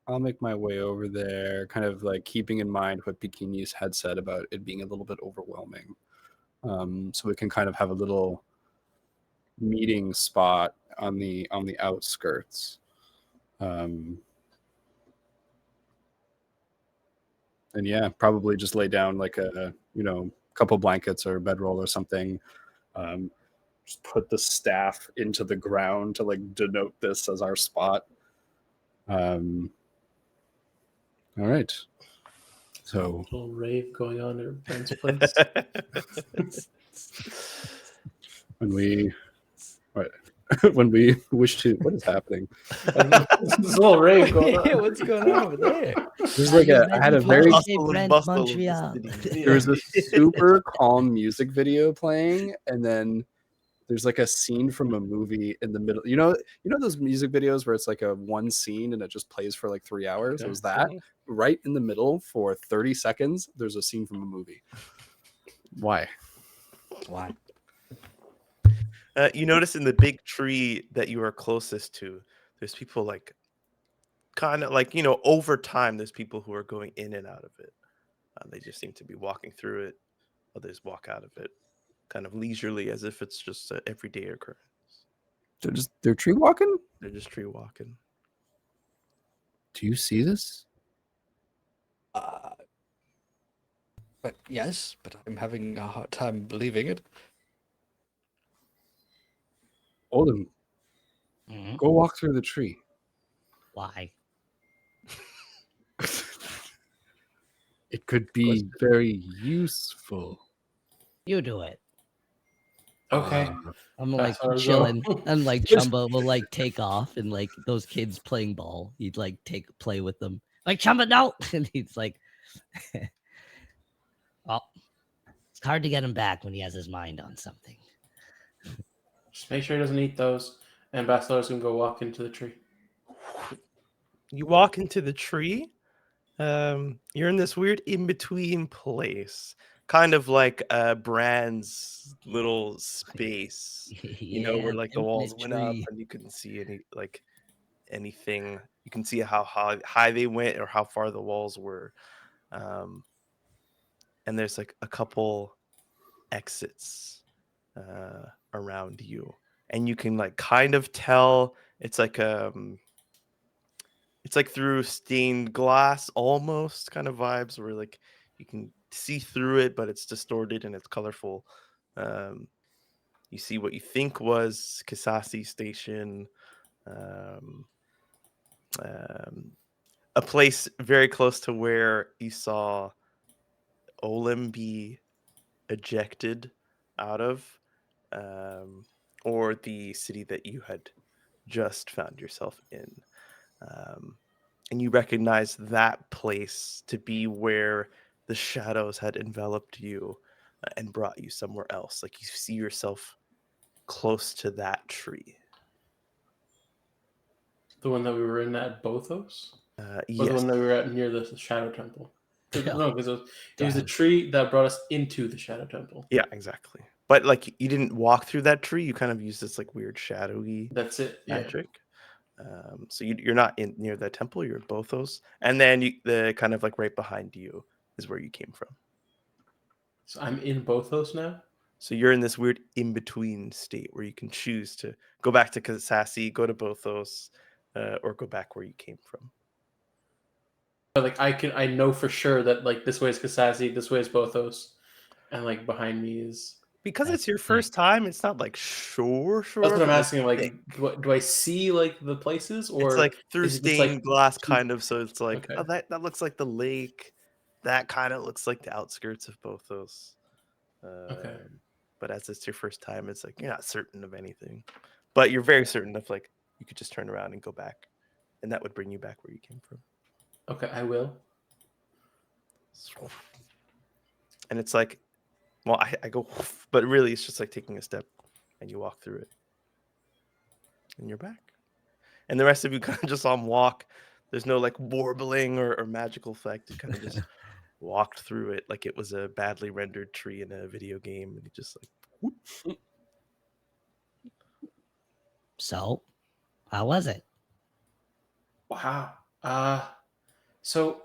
I'll make my way over there, kind of like keeping in mind what Bikini's had said about it being a little bit overwhelming. So we can kind of have a little meeting spot on the outskirts. And yeah, probably just lay down like a couple blankets or a bedroll or something. Just put the staff into the ground to like denote this as our spot. All right. So Little rave going on at Ben's place. when we when we wish to, what is happening? This little rave going on. What's going on over there? There's like I had a very Hustle and bustle of the city. there was a super calm music video playing, and then there's like a scene from a movie in the middle. You know those music videos where it's like a one scene and it just plays for like 3 hours? It was that right in the middle for 30 seconds. There's a scene from a movie. Why? You notice in the big tree that you are closest to, there's people like kind of like, over time, there's people who are going in and out of it. They just seem to be walking through it. Others walk out of it kind of leisurely, as if it's just an everyday occurrence. They're tree walking? They're just tree walking. Do you see this? But yes, but I'm having a hard time believing it. Olden, Mhm. go walk through the tree. Why? It could be very useful. You do it. Okay. I'm like That's how I go. chilling, and like Chumba will like take off, and like those kids playing ball, he'd like play with them. Like Chumba, no, and he's like, well, it's hard to get him back when he has his mind on something. Just make sure he doesn't eat those. And Basilar's gonna go walk into the tree. You walk into the tree. You're in this weird in-between place, kind of like Brand's little space, where like the walls went up and you couldn't see anything. You can see how high they went or how far the walls were. And there's like a couple exits around you, and you can like kind of tell it's like through stained glass almost kind of vibes where like you can see through it, but it's distorted and it's colorful. You see what you think was Kisasi Station, um, a place very close to where you saw Olim be ejected out of, or the city that you had just found yourself in. And you recognize that place to be where the shadows had enveloped you and brought you somewhere else. Like you see yourself close to that tree. The one that we were in at Bothos? Or the Yes. one that we were at near the Shadow Temple? No, because it was the Damn. tree that brought us into the Shadow Temple. Yeah, exactly. But like you didn't walk through that tree. You kind of used this like weird shadowy That's it. Yeah. magic. So you're not in near the temple. You're at Bothos, and then the kind of like right behind you is where you came from. So I'm in Bothos now? So you're in this weird in between state where you can choose to go back to Kasasi, go to Bothos, or go back where you came from. But like I know for sure that like this way is Kasasi, this way is Bothos, and like behind me is. Because it's your first time, it's not like sure. That's what I'm but, like, asking. Like, think. do I see like the places, or It's like through is it just stained like glass, two- kind of. So it's like, Okay. oh, that looks like the lake. That kind of looks like the outskirts of Bothos. Okay. But as it's your first time, it's like you're not certain of anything, but you're very certain of like you could just turn around and go back, and that would bring you back where you came from. Okay, I will. And it's like, well, I go, but really it's just like taking a step, and you walk through it, and you're back. And the rest of you kind of just on walk. There's no like warbling or magical effect. You kind of just walked through it like it was a badly rendered tree in a video game, and you just like. Whoop. So, how was it? Wow. So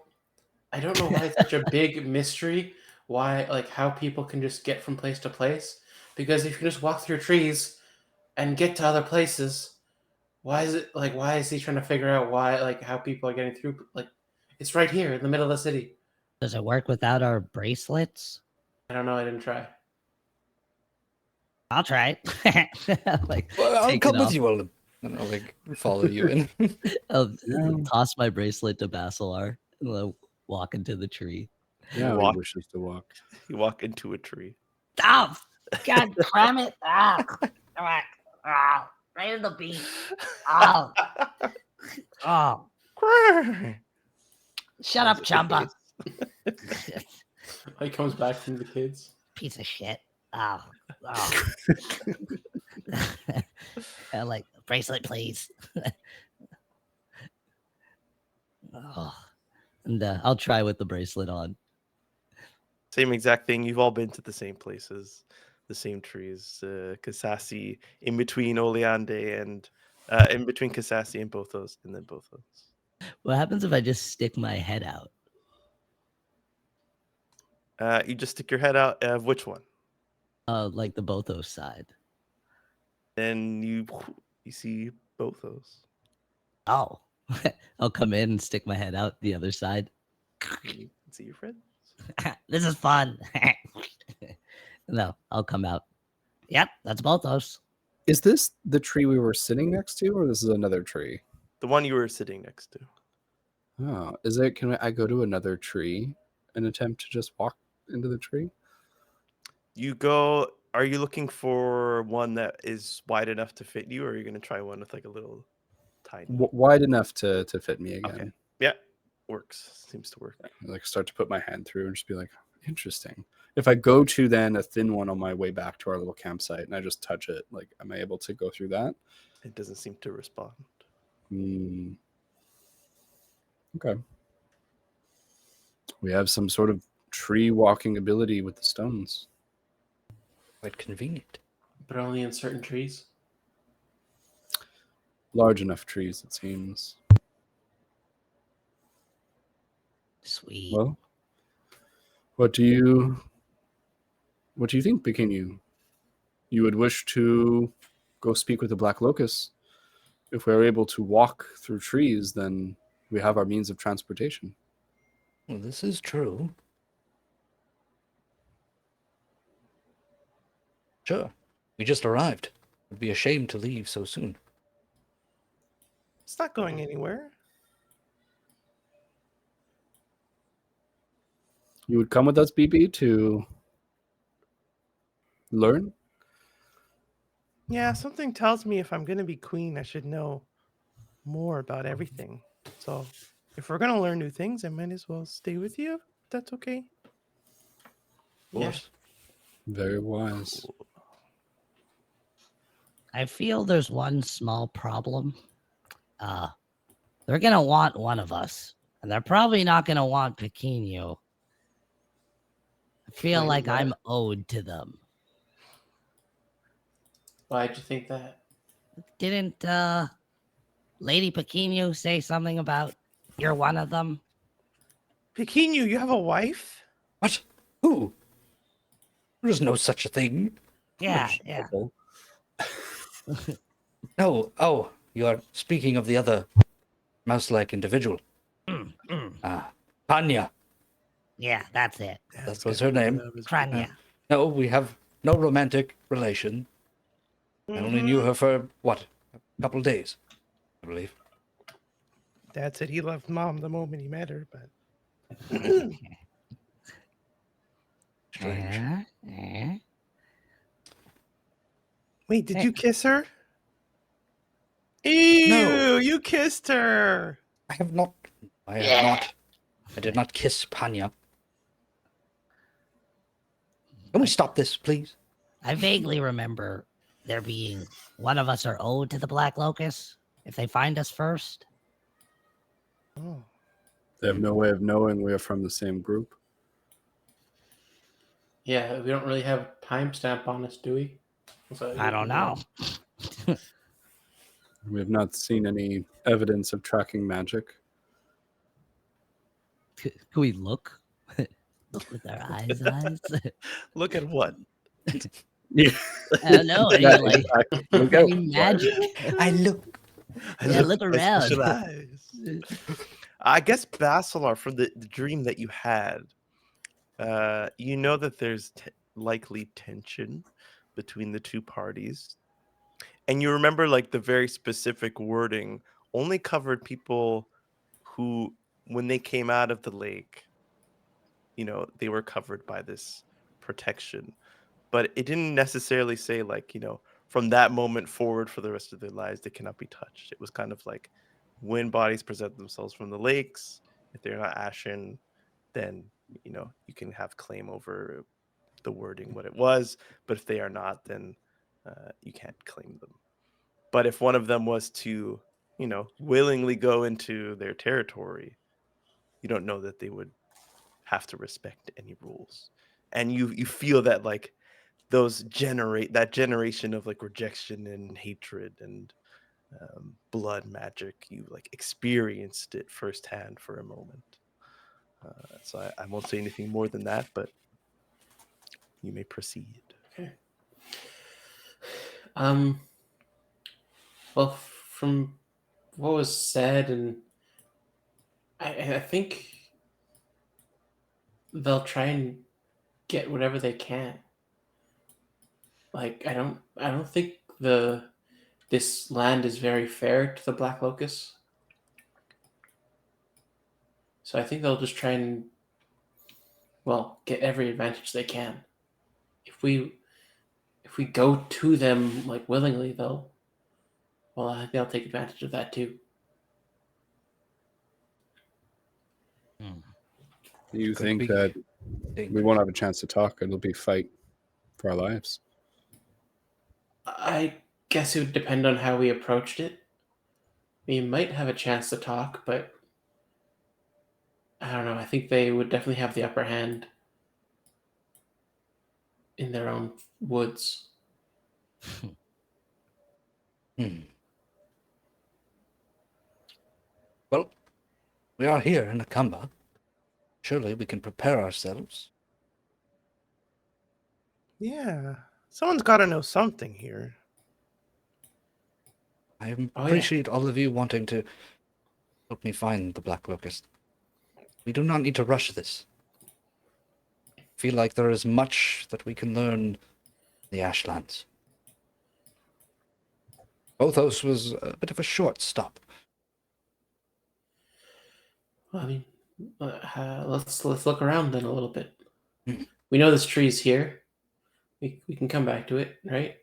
I don't know why it's such a big mystery. Why, like, how people can just get from place to place? Because if you can just walk through trees and get to other places, why is it like? Why is he trying to figure out why, like, how people are getting through? Like, it's right here in the middle of the city. Does it work without our bracelets? I don't know. I didn't try. I'll try it. Like, Well, I'll take come it with off. you. I'll like follow you in. I'll Yeah. toss my bracelet to Basilar and I'll walk into the tree. Yeah, You he walk- wishes to walk. You walk into a tree. Oh, God damn it. Ah, right in the beat. Oh, oh, shut up, Chumpa. He comes back from the kids. Piece of shit. Oh, oh. I like bracelet, please. Oh, and I'll try with the bracelet on. Same exact thing. You've all been to the same places, the same trees. Kasasi, in between Oleande and in between Kasasi and Bothos, and then Bothos. What happens if I just stick my head out? You just stick your head out of which one? Like the Bothos side. Then you see Bothos. Oh, I'll come in and stick my head out the other side. You can see your friend. This is fun. No, I'll come out. Yep, that's Bothos. Is this the tree we were sitting next to, or this is another tree? The one you were sitting next to. Oh, is it? Can I go to another tree and attempt to just walk into the tree? You go. Are you looking for one that is wide enough to fit you, or are you going to try one with like a little tiny? Wide enough to fit me again. Okay. Yeah, works. Seems to work. Like start to put my hand through and just be like, interesting. If I go to then a thin one on my way back to our little campsite and I just touch it, like, am I able to go through that? It doesn't seem to respond. Okay. We have some sort of tree walking ability with the stones. Quite convenient. But only in certain trees. Large enough trees, it seems. Sweet. Well, what do you think, Bikini? You would wish to go speak with the Black Locust. If we're able to walk through trees, then we have our means of transportation. Well, this is true. Sure. We just arrived. It'd be a shame to leave so soon. It's not going anywhere. You would come with us, BB, to learn? Yeah, something tells me if I'm going to be queen, I should know more about everything. So if we're going to learn new things, I might as well stay with you. If that's okay. Of course. Very wise. I feel there's one small problem. They're gonna want one of us, and they're probably not gonna want Pequeno. I feel Wait, like what? I'm owed to them. Why'd you think that? Didn't Lady Pequeno say something about you're one of them? Pequeno, you have a wife? What? Who? There's no such a thing. Yeah, yeah. No. Oh, you're speaking of the other mouse-like individual. Ah, Panya. Yeah, that's it. That was her name. Kranya. No, we have no romantic relation. I only knew her for, what, a couple days, I believe. Dad said he loved Mom the moment he met her, but Strange. wait, did Hey. you kiss her? Ew, No. you kissed her. I have not. I have not. I did not kiss Panya. Can we stop this, please? I vaguely remember there being one of us are owed to the Black Locust if they find us first. Oh. They have no way of knowing we are from the same group. Yeah, we don't really have a timestamp on us, do we? I don't know. We have not seen any evidence of tracking magic. Can we look? Look with our eyes. Look at what? Yeah. I don't know. Any, Yeah, like, exactly. Look out. any magic? I look. Yeah, look My around. special eyes. I guess Basilar, from the dream that you had, you know that there's likely tension between the two parties, and you remember like the very specific wording only covered people who, when they came out of the lake, they were covered by this protection, but it didn't necessarily say like, from that moment forward for the rest of their lives they cannot be touched. It was kind of like when bodies present themselves from the lakes, if they're not ashen, then you can have claim over the wording what it was, but if they are not, then you can't claim them. But if one of them was to willingly go into their territory, you don't know that they would have to respect any rules. And you feel that like that generation of like rejection and hatred and blood magic, you like experienced it firsthand for a moment. So I won't say anything more than that, but you may proceed. Okay. Well, from what was said, and I think they'll try and get whatever they can. Like I don't think this land is very fair to the Black Locust. So I think they'll just try and get every advantage they can. If we go to them like willingly, I think they'll take advantage of that too. Do you Could think be that we dangerous. won't have a chance to talk? It'll be fight for our lives. I guess it would depend on how we approached it. We might have a chance to talk, but I don't know. I think they would definitely have the upper hand in their own woods. Well, we are here in Akamba. Surely we can prepare ourselves. Yeah, someone's got to know something here. I Oh, yeah. appreciate all of you wanting to help me find the Black Locust. We do not need to rush this. I feel like there is much that we can learn in the Ashlands. Bothos was a bit of a short stop. Well, I mean, let's look around then a little bit. Hmm. We know this tree's here. We can come back to it, right?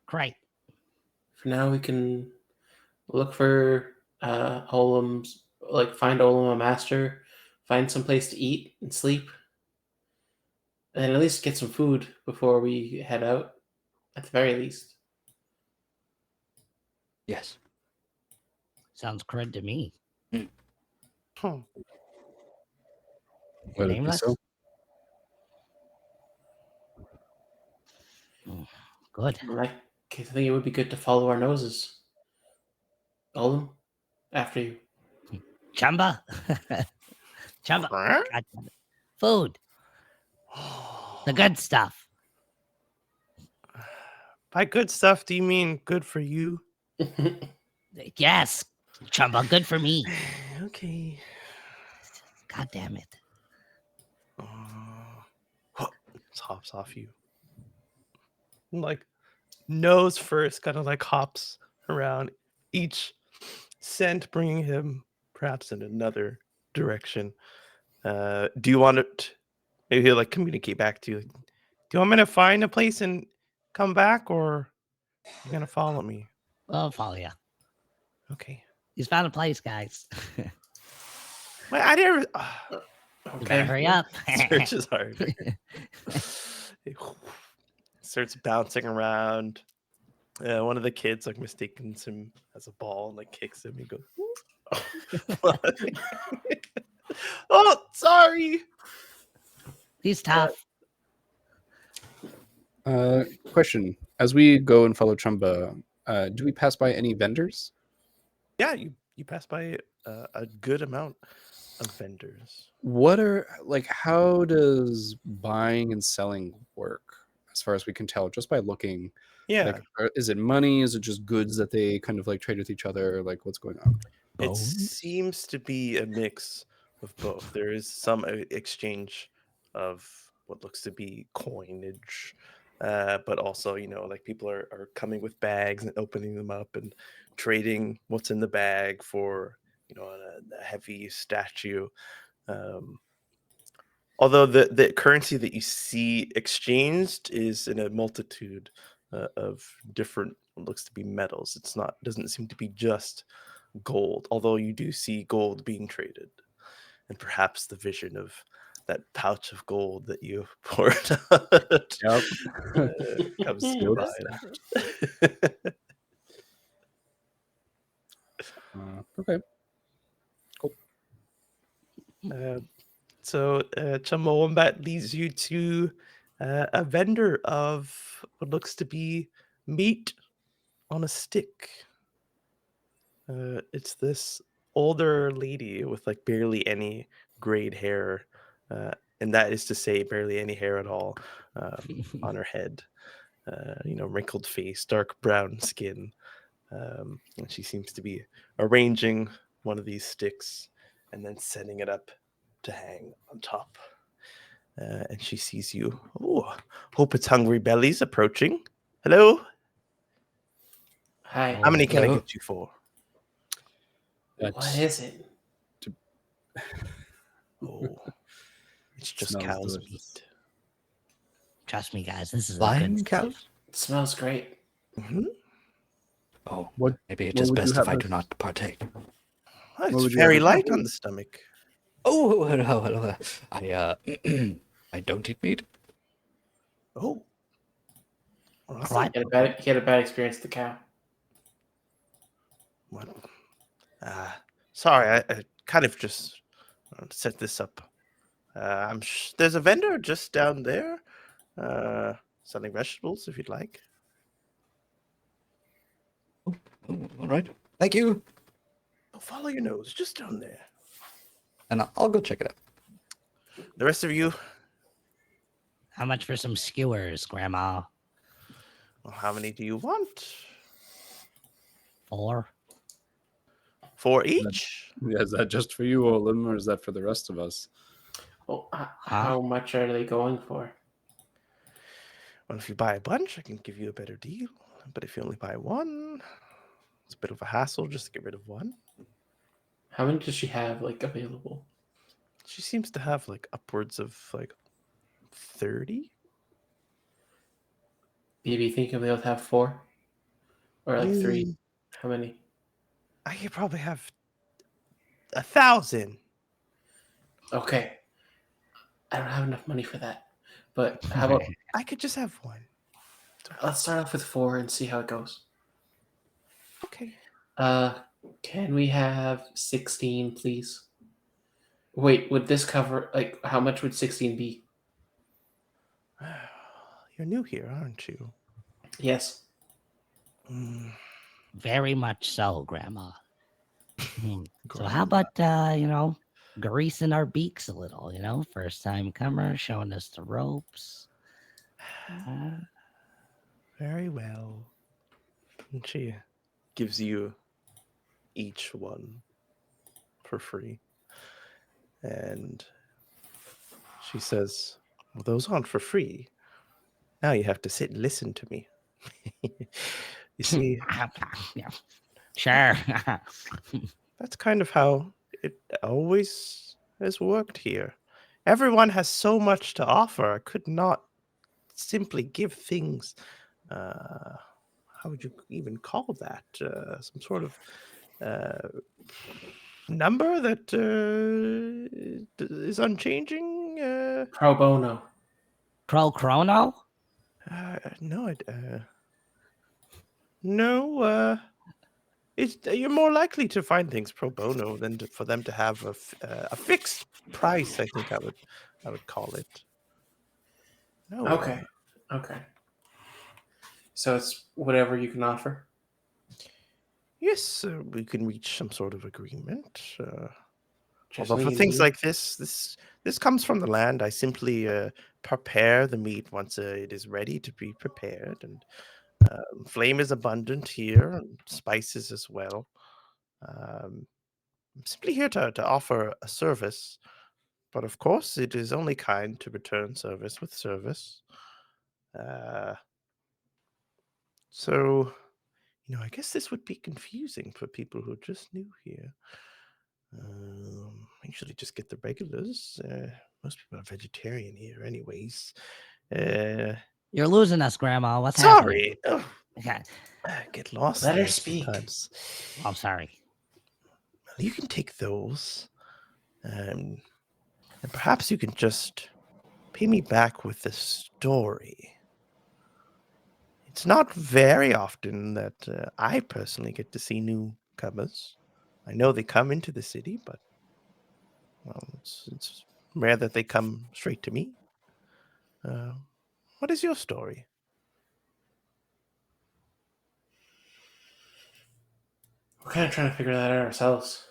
Great. For now, we can look for Olam's, like find Olam a master, find some place to eat and sleep, and at least get some food before we head out. At the very least. Yes. Sounds correct to me. Huh. Let it be Nameless? so. Good. Like, I think it would be good to follow our noses. Olam, after you. Chamba? Chamba. God damn it. Food. The good stuff. By good stuff, do you mean good for you? Yes. Chamba, good for me. Okay. God damn it. Just hops off you. Like nose first, kind of like hops around each scent, bringing him perhaps in another direction. Do you want it? Maybe he'll like communicate back to you. Like, do you want me to find a place and come back, or you gonna follow me? I'll follow you. Okay. He's found a place, guys. Wait, I didn't. You better hurry up. Searches harder. It starts bouncing around. One of the kids like mistakes him as a ball and like kicks him. He goes, "Oh, sorry." He's tough. Question: as we go and follow Chumba, do we pass by any vendors? Yeah, you pass by a good amount of vendors. What are like? How does buying and selling work? As far as we can tell, just by looking. Yeah, Like, is it money? Is it just goods that they kind of like trade with each other? Like, what's going on? it Bones? seems to be a mix of both. There is some exchange of what looks to be coinage, but also, like people are coming with bags and opening them up and trading what's in the bag for, a heavy statue. Um, Although the currency that you see exchanged is in a multitude of different what looks to be metals. Doesn't seem to be just gold, although you do see gold being traded, and perhaps the vision of that pouch of gold that you poured out Yep. comes to Noticed mind. Okay. So Chamowambat leads you to a vendor of what looks to be meat on a stick. It's this older lady with like barely any grayed hair, and that is to say, barely any hair at all on her head. Wrinkled face, dark brown skin, and she seems to be arranging one of these sticks and then setting it up to hang on top. And she sees you. Oh, hope it's Hungry Belly's approaching. Hello, Hi. how many can I Hello. get you for? What That is it? Oh, it's just smells cow's delicious. meat. Trust me, guys. This is a Flying good cows? stuff. It smells great. Mhm. Oh, What? maybe it what is would you best have if I us- do not partake. Oh, What it's would you very have us light do? on the stomach. Oh, hello. I don't eat meat. Oh, well, that's What? He had a bad experience with the cow. what? Sorry, I kind of just set this up. There's a vendor just down there selling vegetables if you'd like. Oh, all right. Thank you. Oh, follow your nose, just down there. And I'll go check it out. The rest of you, How much for some skewers, Grandma? well, how many do you want? 4. 4 each. Yeah, is that just for you, Olim, or is that for the rest of us? Well, how much are they going for? Well, if you buy a bunch, I can give you a better deal. But if you only buy one, it's a bit of a hassle just to get rid of one. How many does she have available? She seems to have upwards of 30. Maybe you think you'll be able to have 4? Or 3? How many? I could probably have 1,000. Okay. I don't have enough money for that. But how about I could just have one. let's start off with 4 and see how it goes. Okay. Can we have 16, please? Wait, would this cover how much would 16 be? You're new here, aren't you? Yes. Very much so, Grandma. So how Grandma. about greasing our beaks a little? First time comer, showing us the ropes. Very well. And she gives you each one for free. And she says, well, those aren't for free. Now you have to sit and listen to me. You see, Yeah. Sure. that's kind of how it always has worked here. Everyone has so much to offer. I could not simply give things, how would you even call that? Some sort of number that is unchanging? Pro bono. Pro chrono? No, no. You're more likely to find things pro bono than for them to have a fixed price. I think I would call it. No. Okay. So it's whatever you can offer. Yes, we can reach some sort of agreement. Just Although for me things and you. like this comes from the land. I simply prepare the meat once it is ready to be prepared, and flame is abundant here, and spices as well. I'm simply here to offer a service, but of course, it is only kind to return service with service. So, I guess this would be confusing for people who are just new here. I usually just get the regulars. Most people are vegetarian here, anyways. You're losing us, Grandma. What's happening? Sorry. Ugh, Okay. I get lost Let her there speak. sometimes. I'm sorry. Well, you can take those, and perhaps you can just pay me back with the story. It's not very often that I personally get to see newcomers. I know they come into the city, but it's rare that they come straight to me. What is your story? We're kind of trying to figure that out ourselves.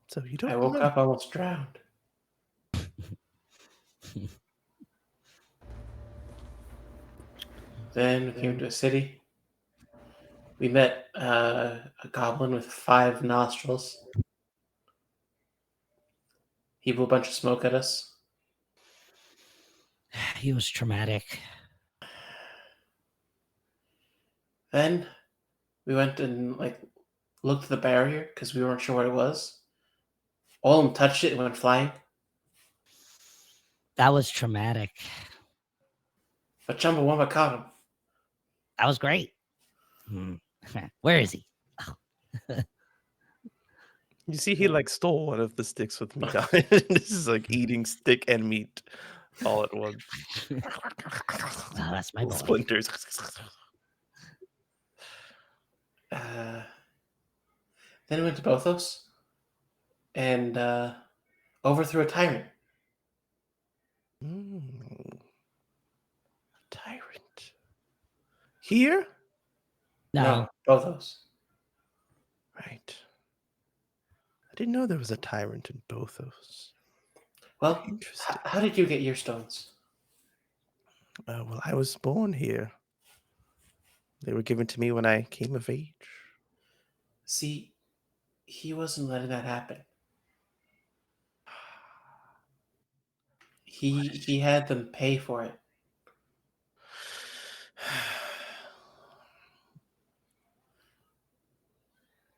So you don't I woke remember? up almost drowned. Then we came to a city. We met a goblin with 5 nostrils. He blew a bunch of smoke at us. He was traumatic. Then we went and looked at the barrier because we weren't sure what it was. All of them touched it and went flying. That was traumatic. But Chumbawamba caught him. That was great. Where is he? You see, he stole one of the sticks with meat on it. This is eating stick and meat all at once. Oh, that's my boy. Splinters. Then we went to Bothos and overthrew a tyrant. Tyrant. Here? No. Bothos. Right. I didn't know there was a tyrant in Bothos. Well, Interesting. how did you get your stones? Well, I was born here. They were given to me when I came of age. See, he wasn't letting that happen. He had them pay for it.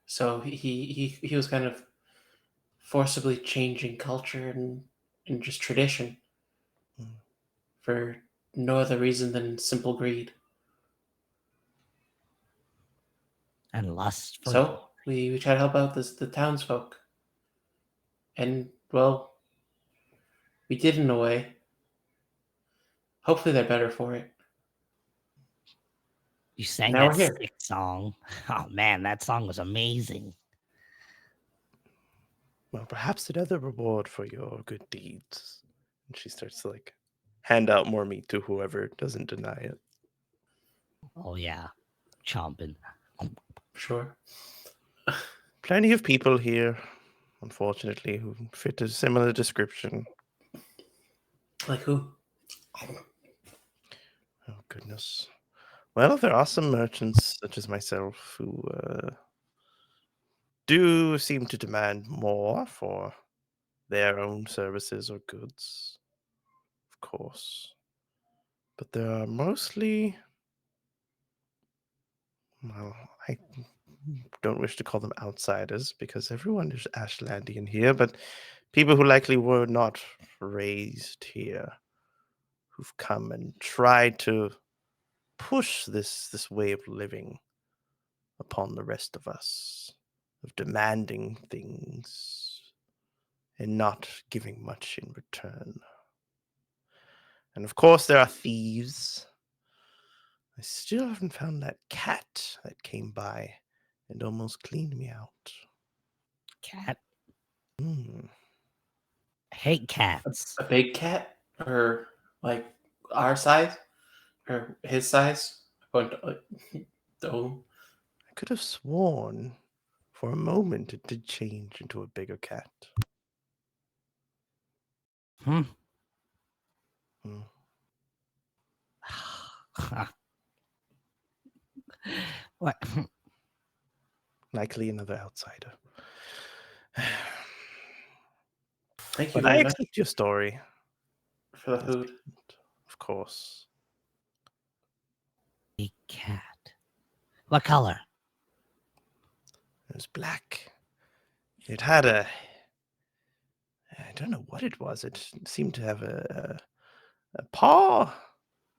So he was kind of forcibly changing culture and just tradition Hmm. for no other reason than simple greed. And lust for So we try to help out the townsfolk. And, well, we did in a way. Hopefully they're better for it. you sang Now that we're here. sick song. Oh man, that song was amazing. Well, perhaps another reward for your good deeds. And she starts to like hand out more meat to whoever doesn't deny it. Oh yeah, chomping. Sure. Plenty of people here, unfortunately, who fit a similar description. Like who? Oh, goodness. Well, there are some merchants, such as myself, who do seem to demand more for their own services or goods, of course. But there are mostly, well, I don't wish to call them outsiders because everyone is Ashlandian here, but people who likely were not raised here, who've come and tried to push this way of living upon the rest of us, of demanding things and not giving much in return. And of course, there are thieves. I still haven't found that cat that came by and almost cleaned me out. Cat. Hmm. I hate cats. A big cat? Or like our size? Or his size? Going to Dome? I could have sworn for a moment it did change into a bigger cat. Hmm. Hmm. What? Likely another outsider. Thank you But I very much accept your story. for the as food. payment, of course. A cat. What color? It was black. It had a. I don't know what it was. It seemed to have a paw,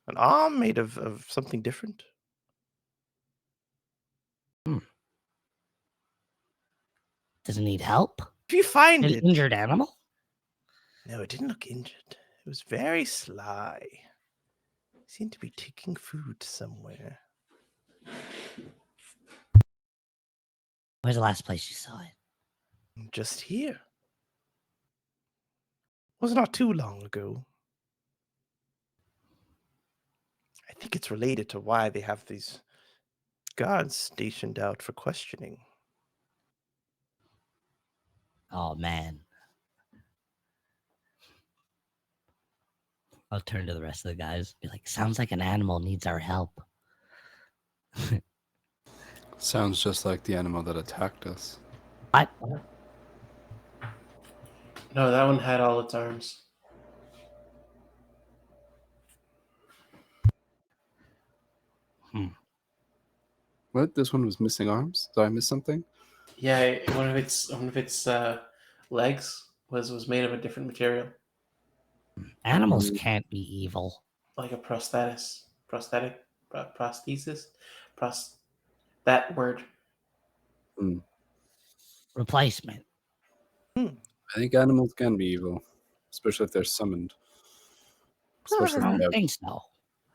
an arm made of something different. Does it need help? If you find An it. injured animal? No, it didn't look injured. It was very sly. It seemed to be taking food somewhere. Where's the last place you saw it? Just here. Was not too long ago. I think it's related to why they have these guards stationed out for questioning. Oh man. I'll turn to the rest of the guys. Be like, sounds like an animal needs our help. Sounds just like the animal that attacked us. What? No, that one had all its arms. What? This one was missing arms? Did I miss something? Yeah, one of its legs was made of a different material, Animals Mm. can't be evil. like a prosthesis, that word. Replacement. Hmm. I think animals can be evil, especially if they're summoned. Especially I if don't they have think so.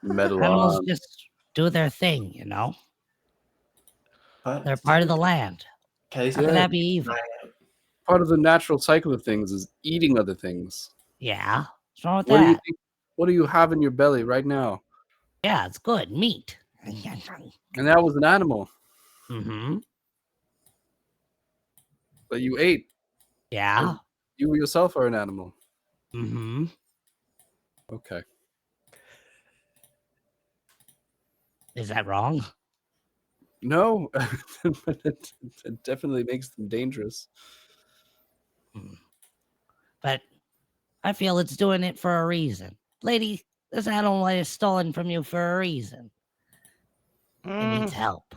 metal Animals arms. just do their thing, you know? But They're part of the land. Kelly's How can Yeah. that be evil? Part of the natural cycle of things is eating other things. Yeah. What's wrong with What do you that? think? What do you have in your belly right now? Yeah, it's good. Meat. And that was an animal Mm-hmm. that you ate. Yeah. You yourself are an animal. Mm-hmm. Okay. Is that wrong? No, but it definitely makes them dangerous. But I feel it's doing it for a reason. Lady, this animal is stolen from you for a reason. It needs help.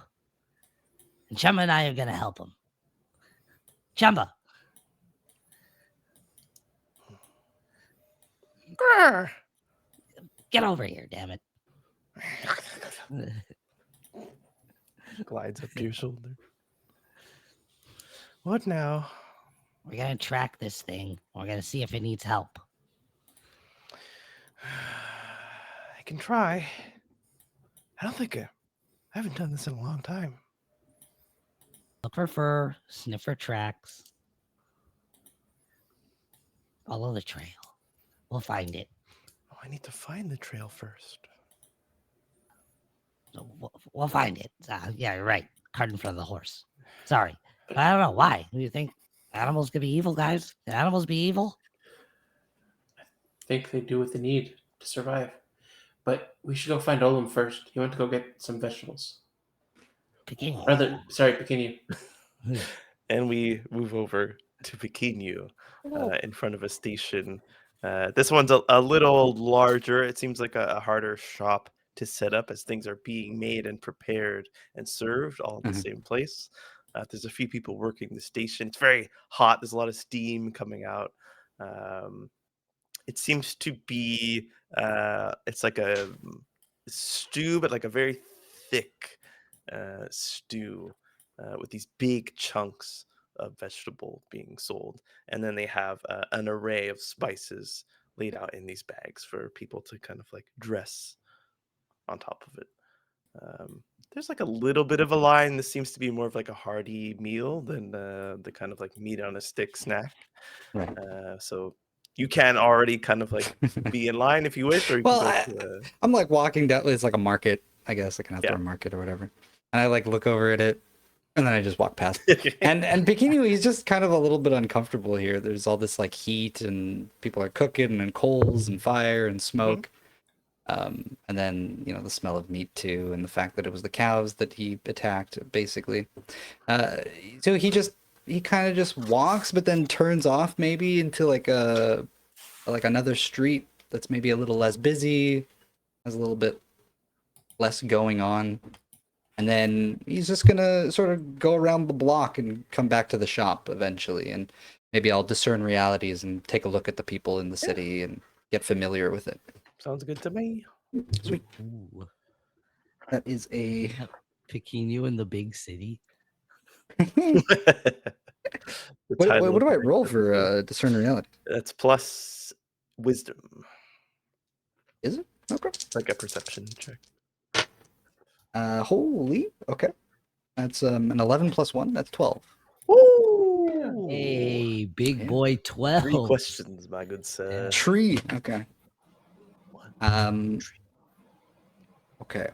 And Chumba and I are going to help him. Chumba. Get over here, damn it. Glides up to your shoulder. What now? We're going to track this thing. We're going to see if it needs help. I can try. I don't think I haven't done this in a long time. Look for fur, sniff for tracks. Follow the trail. We'll find it. Oh, I need to find the trail first. So we'll find it. Yeah, you're right. Cart in front of the horse. Sorry. But I don't know why. Do you think animals could be evil, guys? Can animals be evil? I think they do what they need to survive. But we should go find Olem first. He went to go get some vegetables. Peking. Pequenu. And we move over to Pequenu in front of a station. This one's a little larger. It seems like a harder shop to set up as things are being made and prepared and served all in the same place. There's a few people working the station. It's very hot. There's a lot of steam coming out. It seems to be it's like a stew, but like a very thick stew with these big chunks of vegetable being sold. And then they have an array of spices laid out in these bags for people to kind of like dress on top of it. There's like a little bit of a line. This seems to be more of like a hearty meal than the kind of like meat on a stick snack. Right. So you can already kind of like be in line if you wish, or you Well, can go to I'm like walking down. It's like a market, I guess, like an outdoor market or whatever. And I like look over at it, and then I just walk past. and Pequenu, he's just kind of a little bit uncomfortable here. There's all this like heat, and people are cooking, and coals, and fire, and smoke. And then the smell of meat too, and the fact that it was the cows that he attacked, basically. So he kind of just walks, but then turns off maybe into like another street that's maybe a little less busy, has a little bit less going on. And then he's just gonna sort of go around the block and come back to the shop eventually. And maybe I'll discern realities and take a look at the people in the city and get familiar with it. Sounds good to me. Sweet. Ooh. That is a Pequenu in the big city. What do I roll for discern reality? That's plus wisdom. Is it? Okay. Like a perception check. Holy. Okay. That's an 11 plus 1. That's 12. Woo! Hey, big Yeah. boy 12. 3 questions, my good sir. Tree. Okay. Okay.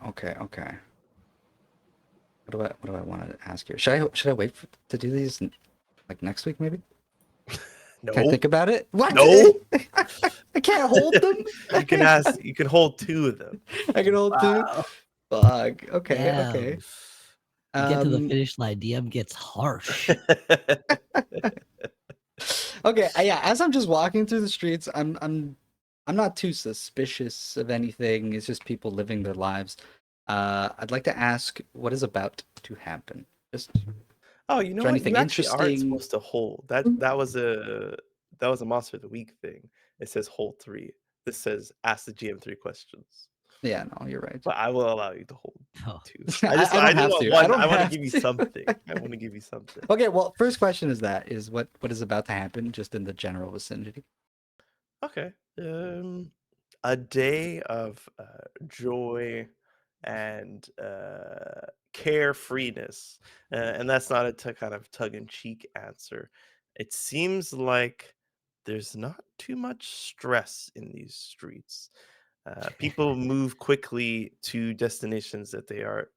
What do I want to ask here? Should I wait to do these like next week maybe? No. Can I think about it? What? No. I can't hold them. You can ask. You can hold 2 of them. I can hold Wow. 2. Fuck. Okay. Damn. Okay. You get to the finish line, DM gets harsh. Okay. Yeah. As I'm just walking through the streets, I'm not too suspicious of anything. It's just people living their lives. I'd like to ask what is about to happen. Just Oh, you know Is there what? anything You actually aren't interesting? supposed to hold. That was a monster of the week thing. It says hold 3. This says ask the GM 3 questions. yeah, no, you're right. But I will allow you to hold Oh. 2. I don't have want to. one. I don't I want to have give you to. something. I want to give you something. Okay, well, first question is what is about to happen just in the general vicinity. Okay. A day of joy and carefreeness, and that's not a kind of tongue-in-cheek answer. It seems like there's not too much stress in these streets. People move quickly to destinations that they are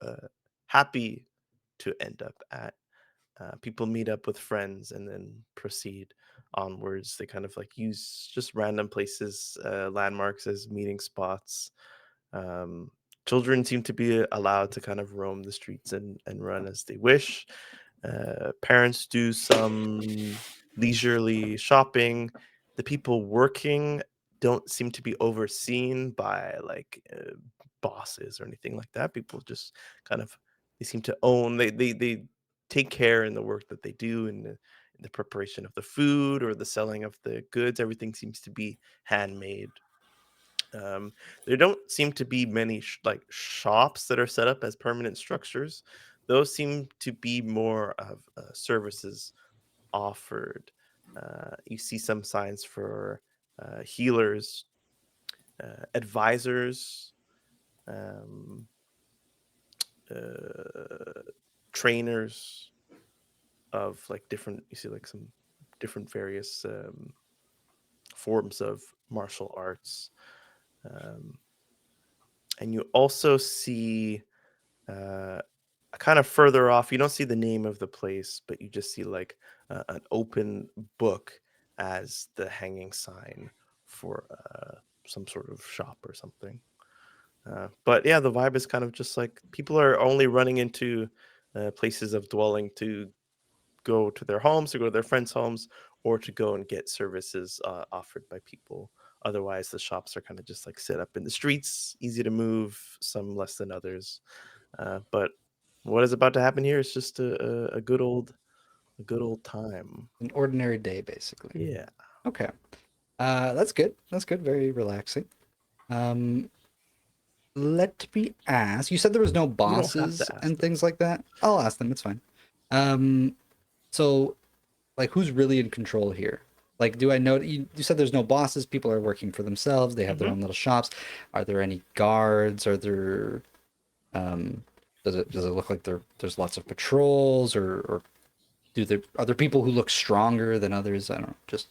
happy to end up at. People meet up with friends and then proceed onwards. They kind of like use just random places, landmarks as meeting spots. Children seem to be allowed to kind of roam the streets and run as they wish. Parents do some leisurely shopping. The people working don't seem to be overseen by like bosses or anything like that. People just kind of they seem to own. They take care in the work that they do in the preparation of the food or the selling of the goods. Everything seems to be handmade. Um, there don't seem to be many like shops that are set up as permanent structures. Those seem to be more of services offered. You see some signs for healers, advisors, um, uh, trainers of like different. You see like some different various forms of martial arts. Um, and you also see kind of further off, you don't see the name of the place, but you just see like an open book as the hanging sign for some sort of shop or something. But yeah, the vibe is kind of just like people are only running into places of dwelling to go to their homes, to go to their friends' homes, or to go and get services offered by people. Otherwise, the shops are kind of just like set up in the streets, easy to move, some less than others. But what is about to happen here is just a good old time. An ordinary day, basically. Yeah. Okay. That's good. That's good. Very relaxing. Let me ask. You said there was no don't have to bosses ask and them. things like that. I'll ask them. It's fine. So, like, who's really in control here? Like, do I know you said there's no bosses? People are working for themselves. They have their own little shops. Are there any guards? Are there? Does it look like there's lots of patrols, or are there people who look stronger than others? I don't know. Just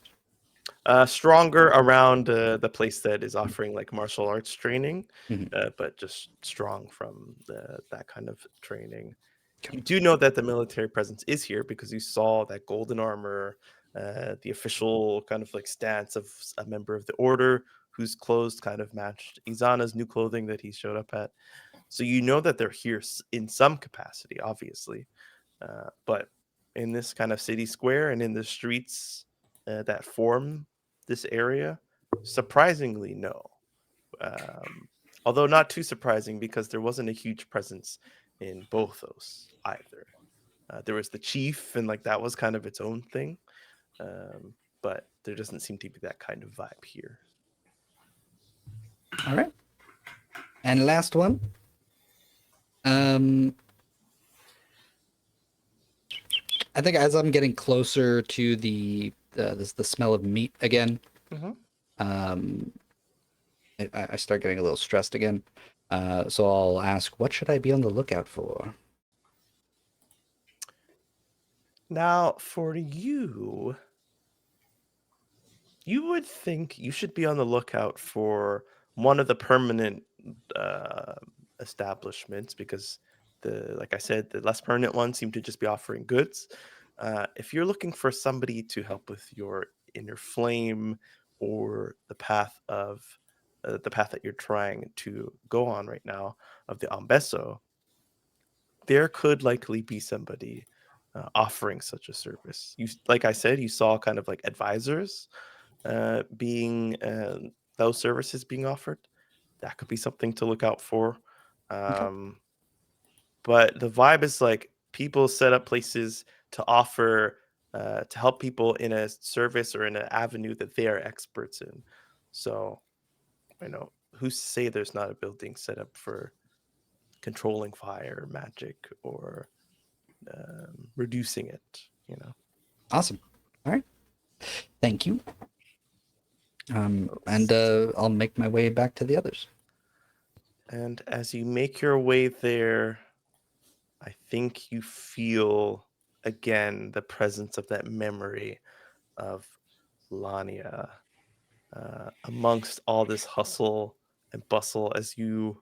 Stronger around the place that is offering like martial arts training, Mhm. but just strong from that kind of training. Okay. You do know that the military presence is here because you saw that golden armor, the official kind of like stance of a member of the order whose clothes kind of matched Izana's new clothing that he showed up at. So you know that they're here in some capacity, obviously. But in this kind of city square and in the streets that form this area, surprisingly, no. Although not too surprising because there wasn't a huge presence in both those either. There was the chief, and like that was kind of its own thing. But there doesn't seem to be that kind of vibe here. All right. And last one. I think as I'm getting closer to the smell of meat again, um, I start getting a little stressed again. So I'll ask, what should I be on the lookout for? Now, for you, you would think you should be on the lookout for one of the permanent uh, establishments because like I said, the less permanent ones seem to just be offering goods. If you're looking for somebody to help with your inner flame or the path that you're trying to go on right now of the Ambeso, there could likely be somebody offering such a service. Like I said, you saw kind of like advisors being those services being offered. That could be something to look out for. But the vibe is like people set up places to offer to help people in a service or in an avenue that they are experts in. So, who's to say there's not a building set up for controlling fire, magic, or reducing it? Awesome. All right. Thank you. And I'll make my way back to the others. And as you make your way there, I think you feel again the presence of that memory of Lania amongst all this hustle and bustle as you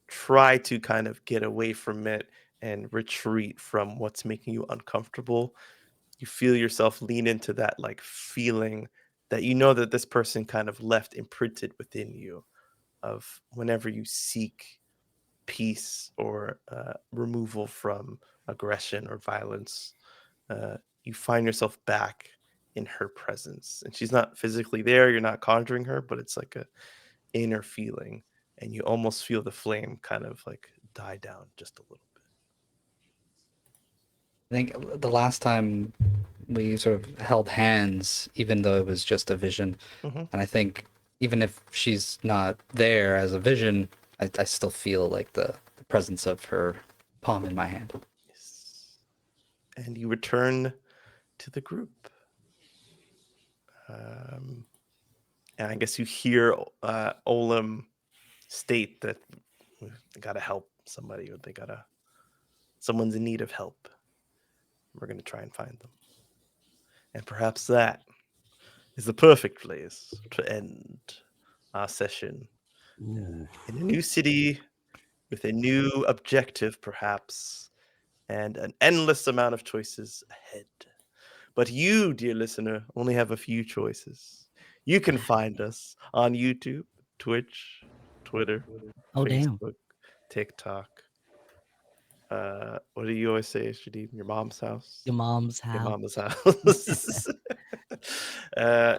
try to kind of get away from it and retreat from what's making you uncomfortable. You feel yourself lean into that like feeling that you know that this person kind of left imprinted within you of whenever you seek peace or removal from aggression or violence, you find yourself back in her presence. And she's not physically there, you're not conjuring her, but it's like a inner feeling. And you almost feel the flame kind of like die down just a little bit. I think the last time we sort of held hands, even though it was just a vision, Mhm. and I think even if she's not there as a vision, I still feel like the presence of her palm in my hand. Yes. And you return to the group. And I guess you hear Olam state that they gotta help somebody, or someone's in need of help. We're gonna try and find them. And perhaps that is the perfect place to end our session Ooh. in a new city with a new objective, perhaps, and an endless amount of choices ahead. But you, dear listener, only have a few choices. You can find us on YouTube, Twitch, Twitter, Oh, damn. Facebook, TikTok. What do you always say, Shadid? Your mom's house? Your mom's Your house. mama's house.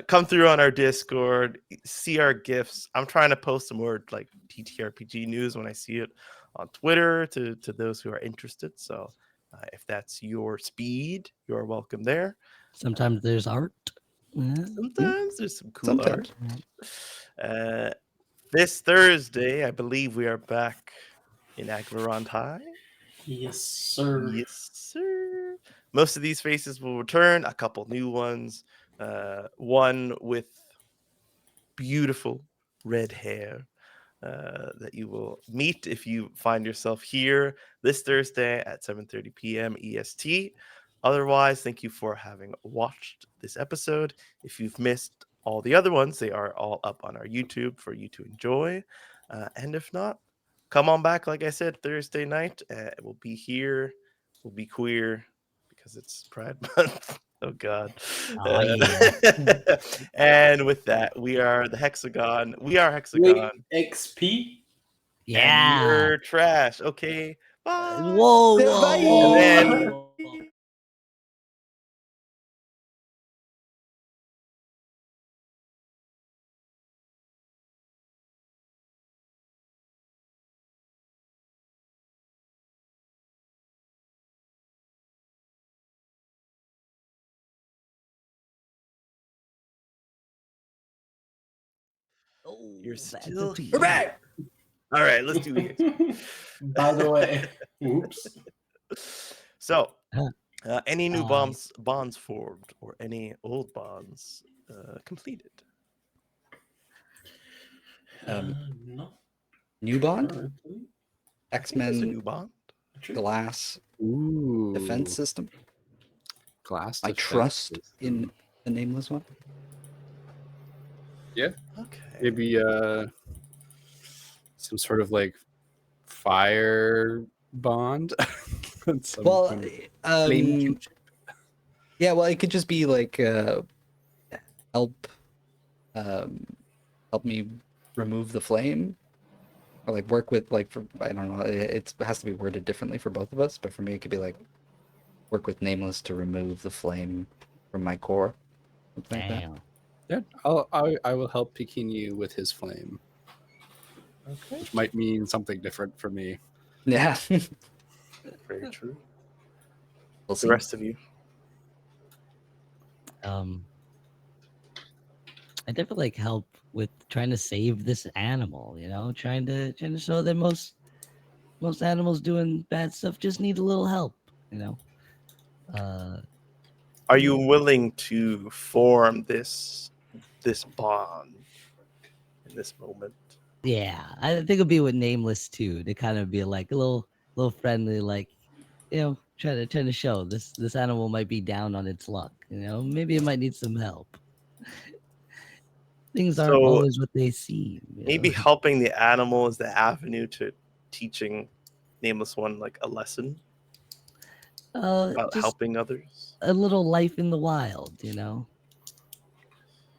Come through on our Discord, see our gifts. I'm trying to post some more like TTRPG news when I see it on Twitter to those who are interested. So if that's your speed, you're welcome there. Sometimes there's art. Sometimes there's some cool Sometimes. art. This Thursday, I believe we are back in Aglarond High. Yes, sir. Yes, sir. Most of these faces will return. A couple new ones. One with beautiful red hair that you will meet if you find yourself here this Thursday at 7:30 p.m. EST. Otherwise, thank you for having watched this episode. If you've missed all the other ones, they are all up on our YouTube for you to enjoy. And if not, come on back. Like I said, Thursday night, we'll be here. We'll be queer because it's Pride Month. Oh God. Oh, yeah. And with that, we are the Hexagon. We are Hexagon. Wait, XP? And Yeah. we're trash. Okay. Bye. Whoa, whoa, Bye. whoa. And then- Oh, You're that's still a tease. here. All right, let's do it. By the way, whoops. So, Huh. any new Uh, bonds formed or any old bonds completed? No. New Bond, Currently. I think there's a X-Men new bond. Actually, Glass Ooh. defense system. Glass I defense trust system. in the nameless one. Okay. Maybe some sort of like fire bond. Some Well, kind of flame kinship. yeah. Well, it could just be like help, help me remove the flame, or like work with like for I don't know. It has to be worded differently for both of us, but for me, it could be like work with Nameless to remove the flame from my core. Something like that. damn. Yeah, I will help Pikinu with his flame, Okay. which might mean something different for me. Yeah. Very true. We'll The see. rest of you. I definitely like help with trying to save this animal, trying to show that most animals doing bad stuff just need a little help, Are you willing to form this bond in this moment? Yeah, I think it'll be with Nameless too, to kind of be like a little friendly, like, trying to show this animal might be down on its luck, maybe it might need some help. Things aren't So always what they seem. maybe helping the animal is the avenue to teaching Nameless One like a lesson about Just helping others. a little life in the wild, Yeah.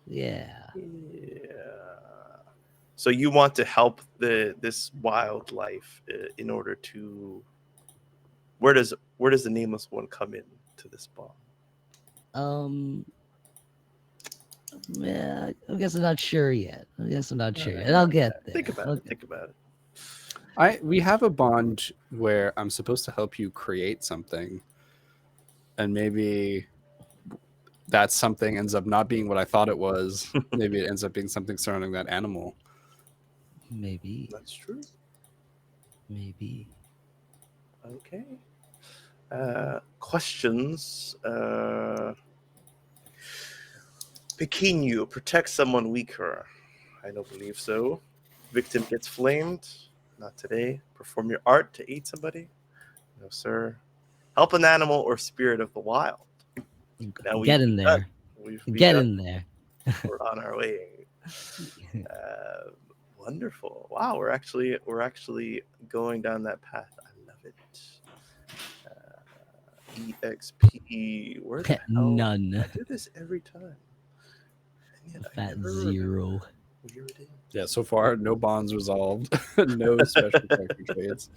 Yeah. So you want to help this wildlife in order to. Where does the nameless one come in to this bond? Yeah, I guess I'm not sure yet. And I'll get there. Think about it. Think about it. We have a bond where I'm supposed to help you create something, and maybe that something ends up not being what I thought it was. Maybe it ends up being something surrounding that animal. Maybe. That's true. Maybe. Okay. Questions. Pequeno, protect someone weaker. I don't believe so. Victim gets flamed. Not today. Perform your art to aid somebody. No, sir. Help an animal or spirit of the wild. Now Get in there. Get in there. We're on our way. Wonderful. Wow, we're actually going down that path. I love it. EXP. Where the hell? None. I do this every time. And yet I Fat never zero. remember where it is. Yeah, so far no bonds resolved, no special character traits.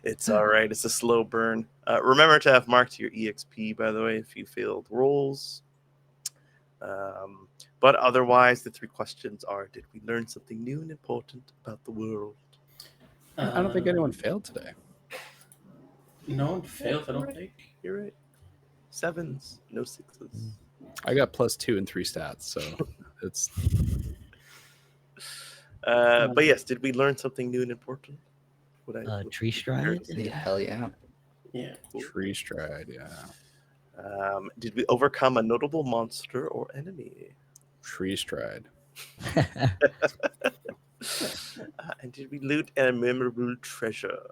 It's all right. It's a slow burn. Remember to have marked your EXP, by the way, if you failed rolls. But otherwise, the 3 questions are: did we learn something new and important about the world? I don't think anyone failed today. No one failed, I don't think. You're right. 7s, no 6s. I got +2 and 3 stats, so it's. But yes, did we learn something new and important? Tree stride? Yeah, hell yeah. Yeah. Tree stride, yeah. Did we overcome a notable monster or enemy? Tree stride. And did we loot a memorable treasure?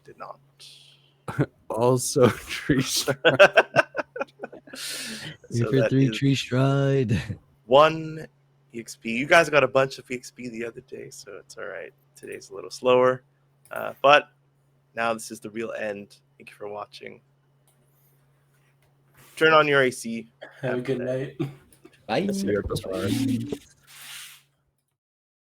Did not. Also tree stride. Here for 3 tree stride. 1 EXP. You guys got a bunch of EXP the other day, so it's all right. Today's a little slower. But now this is the real end. Thank you for watching. Turn on your AC. Have a good night. Bye. See you at the start.